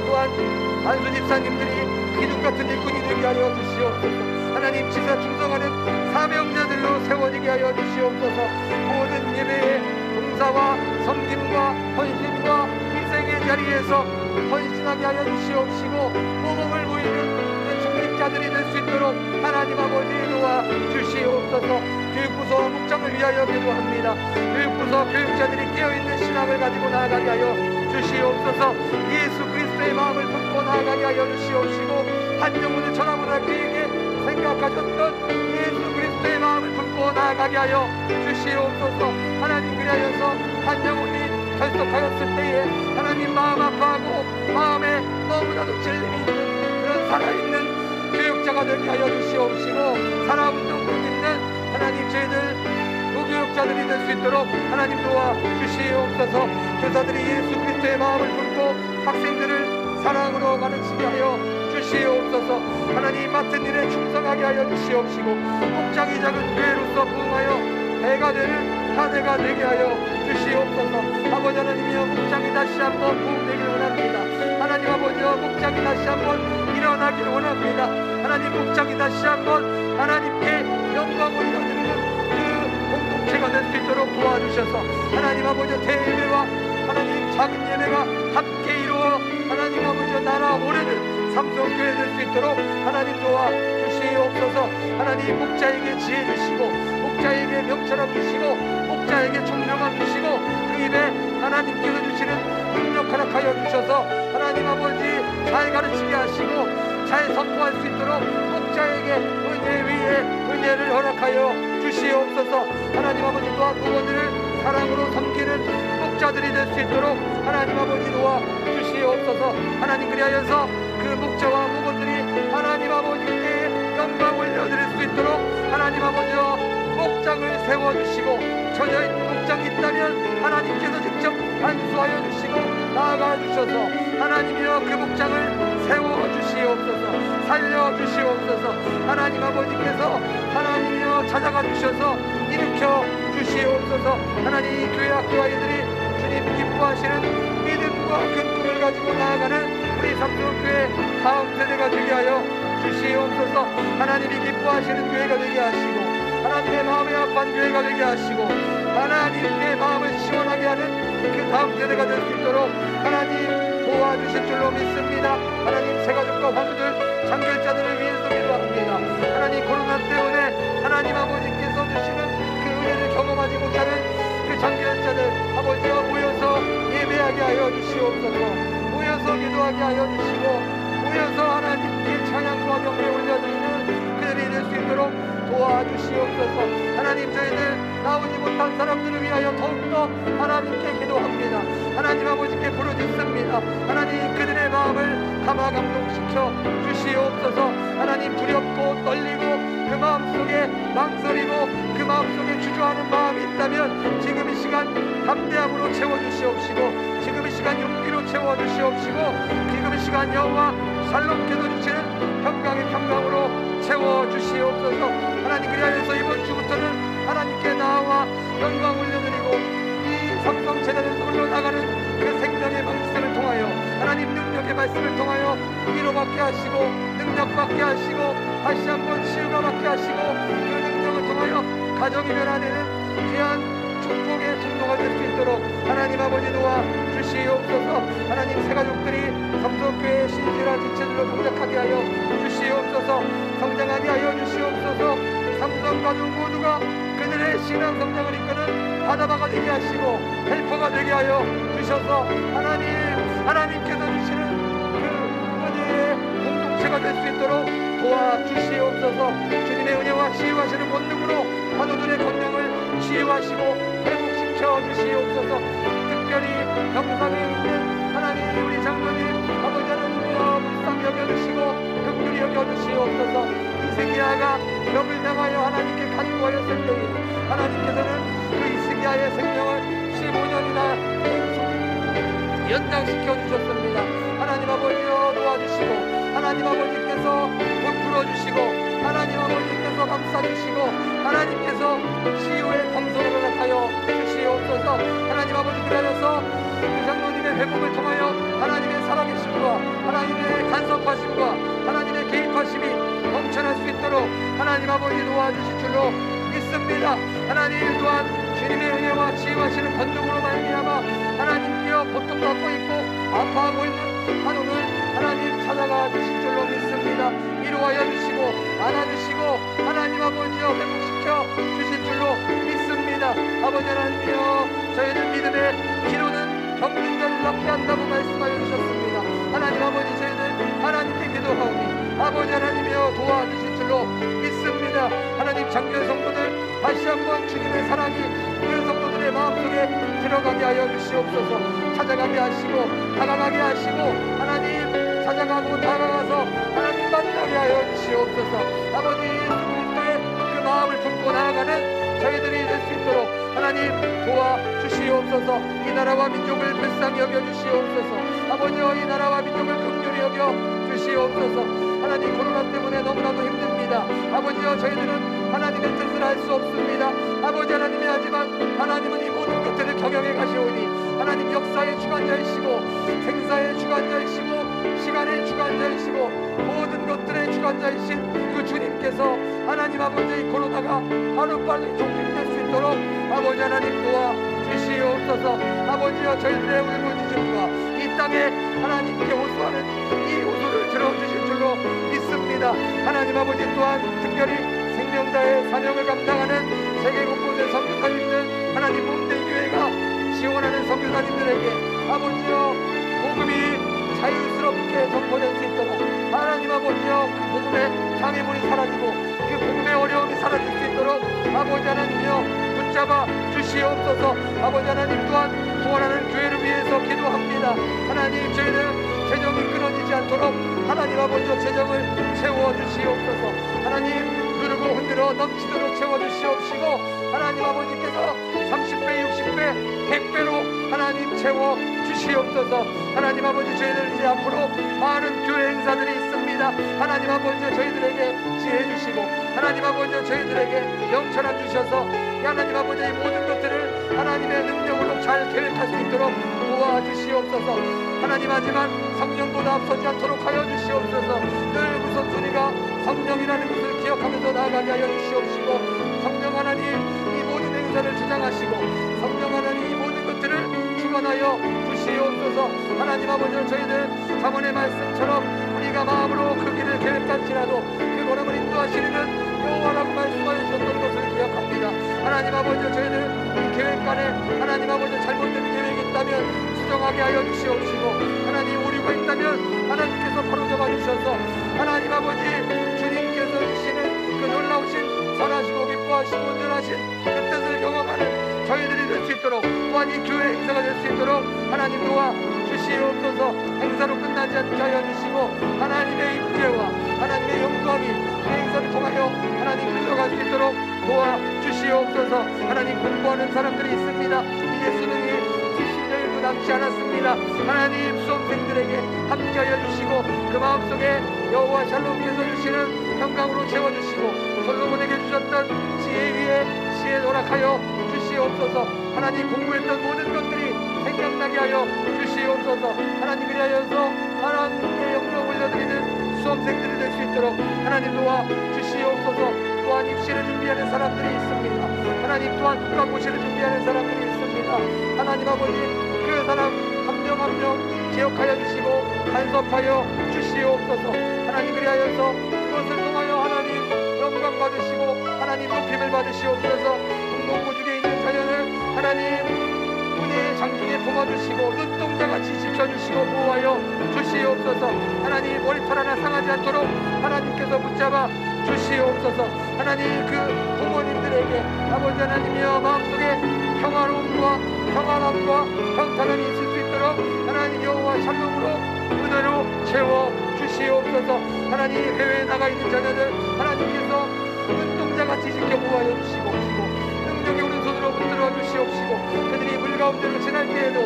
또한 안수 집사님들이 기둥같은 일꾼이 되게 하여 주시옵소서. 하나님 지사 충성하는 사명자들로 세워지게 하여 주시옵소서. 모든 예배의 봉사와 섬김과 헌신과 희생의 자리에서 헌신하게 하여 주시옵시고 모범을 보이는 중직자들이 될 수 있도록 하나님 아버지 도와 주시옵소서. 교육부서 목장을 위하여 기도합니다. 교육부서 교육자들이 깨어있는 신앙을 가지고 나아가게 하여 주시옵소서. 예수 그리스도의 마음을 품고 나아가게 하여 주시옵시고 한 영혼을 전하고나 그에게 생각하셨던 예수 그리스도의 마음을 품고 나아가게 하여 주시옵소서. 하나님 그리하여서 한 영혼이 결석하였을 때에 하나님 마음 아파하고 마음에 너무나도 찔림이 있는 그런 살아있는 교육자가 되게 하여 주시옵시고 살아운동 있는 하나님 저희들 무교육자들이 될 수 있도록 하나님 도와 주시옵소서. 교사들이 예수 그리스도의 마음을 품고 학생들을 사랑으로 가르치게 하여 주시옵소서. 하나님 맡은 일에 충성하게 하여 주시옵시고 목장이 작은 교회로서 부흥하여 배가 되는 사대가 되게 하여 주시옵소서. 아버지 하나님이여 목장이 다시 한번 부흥되기를 원합니다. 하나님 아버지여 목장이 다시 한번 일어나기를 원합니다. 하나님 목장이 다시 한번 하나님께 영광을 올려드리는 그 공동체가 될 수 있도록 도와주셔서 하나님 아버지 대예배와 하나님 작은 예배가 함께 이루어 하나님 아버지 나라 오래는 삼성교회 될 수 있도록 하나님 도와 주시옵소서. 하나님 목자에게 지혜 주시고 목자에게 명철함 주시고 목자에게 총명함 주시고 그 입에 하나님께서 주시는 능력한 허락하여 주셔서 하나님 아버지 잘 가르치게 하시고 잘 선포할 수 있도록 목자에게 은혜 위에 은혜를 허락하여 주시옵소서. 하나님 아버지 또한 부모들을 사랑으로 섬기는 목자들이 될 수 있도록 하나님 아버지 도와 주시옵소서. 하나님 그리하여서 그 목자와 부모들이 하나님 아버지께 영광 올려드릴 수 있도록 하나님 아버지여 목장을 세워주시고 처져있는 목장이 있다면 하나님께서 직접 안수하여 주시고 나아가 주셔서 하나님이여 그 목장을 세워주시옵소서. 살려주시옵소서. 하나님 아버지께서 하나님이여 찾아가 주셔서 일으켜 주시옵소서. 하나님 교회 학교 아이들이 주님 기뻐하시는 믿음과 큰 꿈을 가지고 나아가는 우리 삼성교회 다음 세대가 되게 하여 주시옵소서. 하나님이 기뻐하시는 교회가 되게 하시고 하나님의 마음에 아픈 교회가 되게 하시고 하나님의 마음을 시원하게 하는 그 다음 세대가 될 수 있도록 하나님 도와주실 줄로 믿습니다. 하나님 새가족과 화무들 장결자들을 위해서 기도합니다. 하나님 코로나 때문에 하나님 아버지께서 주시는 그 은혜를 경험하지 못하는 그 장결자들 아버지와 모여서 예배하게 하여 주시옵소서. 모여서 기도하게 하여 주시고 모여서 하나님께 찬양과 경배 올려드리는 그들이 될 수 있도록 도와주시옵소서. 하나님 저희들 나오지 못한 사람들을 위하여 더욱더 하나님께 기도합니다. 하나님 아버지께 부르짖습니다. 하나님 그들의 마음을 감화 감동시켜 주시옵소서. 하나님 두렵고 떨리고 그 마음속에 망설이고 그 마음속에 주저하는 마음이 있다면 지금 이 시간 담대함으로 채워주시옵시고 지금 이 시간 용기로 채워주시옵시고 지금 이 시간 여호와 살롭게도 주시는 평강의 평강으로 채워주시옵소서. 하나님 그리하여서 이번 주부터는 하나님께 나와 영광 올려드리고 이 삼성 재단에서 흘러나가는 그 생명의 말씀을 통하여 하나님 능력의 말씀을 통하여 위로받게 하시고 능력받게 하시고 다시 한번 치유가 받게 하시고 그 능력을 통하여 가정이 변화되는 귀한 축복의 통로가 될 수 있도록 하나님 아버지 도와 주시옵소서. 하나님 새가족들이 삼성교회의 신실한 지체들로 동작하게 하여 주시옵소서. 성장하게 하여 주시옵소서. 삼성가족 모두가 그들의 신앙 성장을 이끄는 바다바가 되게 하시고 헬퍼가 되게 하여 주셔서 하나님께서 주시는 그 은혜의 공동체가 될 수 있도록 도와주시옵소서. 주님의 은혜와 치유하시는 본능으로 환우들의 건강을 치유하시고 회복시켜 주시옵소서. 특별히 영상에 있는 하나님 우리 장로님 아버지 하나님이여 불쌍히 여겨주시고 극률히 여겨주시옵소서. 이스기야가 벽을 향하여 하나님께 간구하였을 때에 하나님께서는 그 이스기야의 생명을 15년이나 연장시켜 주셨습니다. 하나님 아버지여 도와주시고 하나님 아버지께서 베풀어 주시고 하나님 아버지께서 감싸주시고 하나님께서 치유의 감성을 허락하여 주시옵소서. 하나님 아버지 그러셔서 그 장로님의 회복을 통하여 하나님의 살아계심과 하나님의 간섭하심과 하나님의 개입하심이 넘쳐날 수 있도록 하나님 아버지 도와주실 줄로 믿습니다. 하나님 또한 주님의 은혜와 치유하시는 권능으로 말미암아 하나님께여 고통받고 있고 아파하고 있는 한우를 하나님 찾아가 주실 줄로 믿습니다. 위로하여 주시고 안아주시고 하나님 아버지여 회복시켜 주실 줄로 믿습니다. 아버지 하나님이여 저희는 믿음의 기로는 겪는 자를 낫게 한다고 말씀하여 주셨습니다. 하나님 아버지 저희는 하나님께 기도하오니 아버지 하나님이여 도와주실 줄로 믿습니다. 하나님 장교의 성도들 다시 한번 주님의 사랑이 그 성도들의 마음속에 들어가게 하여 주시옵소서. 찾아가게 하시고 다가가게 하시고 하나님 찾아가고 다가가서 하나님 만나게 하여 주시옵소서. 아버지 그리스도의 그 마음을 품고 나아가는 저희들이 될 수 있도록 하나님 도와주시옵소서. 이 나라와 민족을 불쌍히 여겨주시옵소서. 아버지여 이 나라와 민족을 긍휼히 여겨주시옵소서. 하나님 코로나 때문에 너무나도 힘듭니다. 아버지여 저희들은 하나님의 뜻을 알 수 없습니다. 아버지 하나님이 하지만 하나님은 이 모든 것들을 경영해 가시오니 하나님 역사의 주관자이시고 생사의 주관자이시고 시간의 주관자이시고 모든 것들의 주관자이신 그 주님께서 하나님 아버지 이 코로나가 하루빨리 종식될 수 있도록 아버지 하나님 도와주시옵소서. 아버지여 저희들의 울부짖음과 이 땅에 하나님께 호소하는 이 호소를 들어주실 줄로 믿습니다. 하나님 아버지 또한 특별히 생명다의 사명을 감당하는 세계 곳곳의 선교사님들 하나님 몸된 교회가 지원하는 선교사님들에게 아버지여 복음이 자유스럽게 전포될 수 있도록 하나님 아버지여 그 복음의 장애물이 사라지고 그 복음의 어려움이 사라질 수 있도록 아버지 하나님여 붙잡아 주시옵소서. 아버지 하나님 또한 구원하는 교회를 위해서 기도합니다. 하나님 저희는 재정이 끊어지지 않도록 하나님 아버지여 재정을 채워주시옵소서. 하나님 누르고 흔들어 넘치도록 채워주시옵시고 하나님 아버지께서 30배 60배 100배로 하나님 채워주시옵소서. 하나님 아버지 저희들 이제 앞으로 많은 교회 행사들이 있습니다. 하나님 아버지 저희들에게 지혜 주시고 하나님 아버지 저희들에게 영천함 주셔서 하나님 아버지 이 모든 것들을 하나님의 능력으로 잘 계획할 수 있도록 도와주시옵소서. 하나님 하지만 성령보다 앞서지 않도록 하여 주시옵소서. 늘 우선순위가 성령이라는 것을 기억하면서 나아가게 하여 주시옵시고 성령 하나님 이 모든 행사를 주장하시고 성령 하나님 이 모든 것들을 주관하여 주시옵소서. 하나님 아버지 저희들 잠언의 말씀처럼 우리가 마음으로 그 길을 계획할지라도 그 걸음을 인도하시는 여호와라고 말씀하여 주셨던 것을 기억합니다. 하나님 아버지 저희들 이 계획간에 하나님 아버지 잘못된 계획이 있다면 수정하게 하여 주시옵시고 하나님 오류가 있다면 하나님께서 바로잡아 주셔서 하나님 아버지 주님께서 주시는 그 놀라우신 선하시고 기뻐하시고 온전하신 그 뜻을 경험하는 저희들이 될 수 있도록 또한 이 교회 행사가 될 수 있도록 하나님 도와 주시옵소서. 행사로 끝나지 않게 하여 주시고 하나님의 임재와 하나님의 영광이 이 행사를 통하여 하나님 흘러갈 수 있도록 도와 주시옵소서. 하나님 공부하는 사람들이 있습니다. 이제 수능이 70여일도 남지 않았습니다. 하나님 수험생들에게 함께하여 주시고 그 마음속에 여호와 샬롬께서 주시는 평강으로 채워주시고 솔로몬에게 주셨던 지혜 위에 지혜 허락하여 주시옵소서. 하나님 공부했던 모든 것들이 생각나게 하여 주시옵소서. 하나님 그리하여서 하나님께 영광 올려드리는 수험생들이 될 수 있도록 하나님 도와 주시옵소서. 또한 입시를 준비하는 사람들이 있습니다. 하나님 또한 국가고시를 준비하는 사람들이 있습니다. 하나님 아버지 그 사람 한 명 한 명 기억하여 주시고 간섭하여 주시옵소서. 하나님 그리하여서 그것을 통하여 하나님 영광 받으시고 하나님 높임을 받으시옵소서. 공동구직에 있는 자녀를 하나님 문의 장중에 품어주시고 눈동자같이 지켜주시고 보호하여 주시옵소서. 하나님 머리털 하나 상하지 않도록 하나님께서 붙잡아 주시옵소서. 하나님 그 부모님들에게 아버지 하나님이여 마음속에 평화로움과 평안함과 평탄함이 있을 수 있도록 하나님 여호와 샬롬으로 은혜로 채워 주시옵소서. 하나님 해외에 나가 있는 자녀들 하나님께서 눈동자같이 지켜 보호하여 주시고 능력의 오른손으로 붙들어 주시옵시고 그들이 물 가운데로 지날 때에도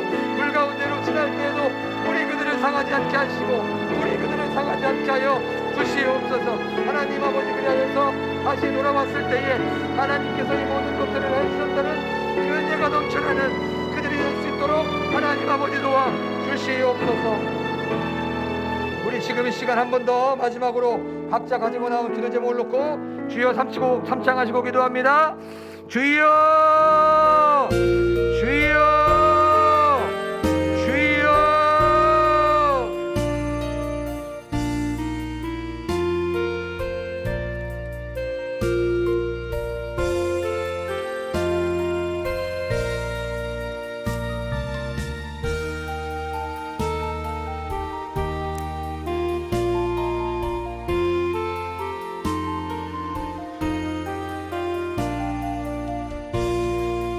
우리 그들을 상하지 않게 하시고 우리 그들을 상하지 않게 하여 주시옵소서. 하나님 아버지 그리하여서 다시 돌아왔을 때에 하나님께서 이 모든 것들을 해주셨다는 그 은혜가 넘쳐나는 그들이 될 수 있도록 하나님 아버지 도와 주시옵소서. 우리 지금 이 시간 한 번 더 마지막으로 각자 가지고 나온 기도 제목을 놓고 주여 삼창하시고 기도합니다. 주여 주여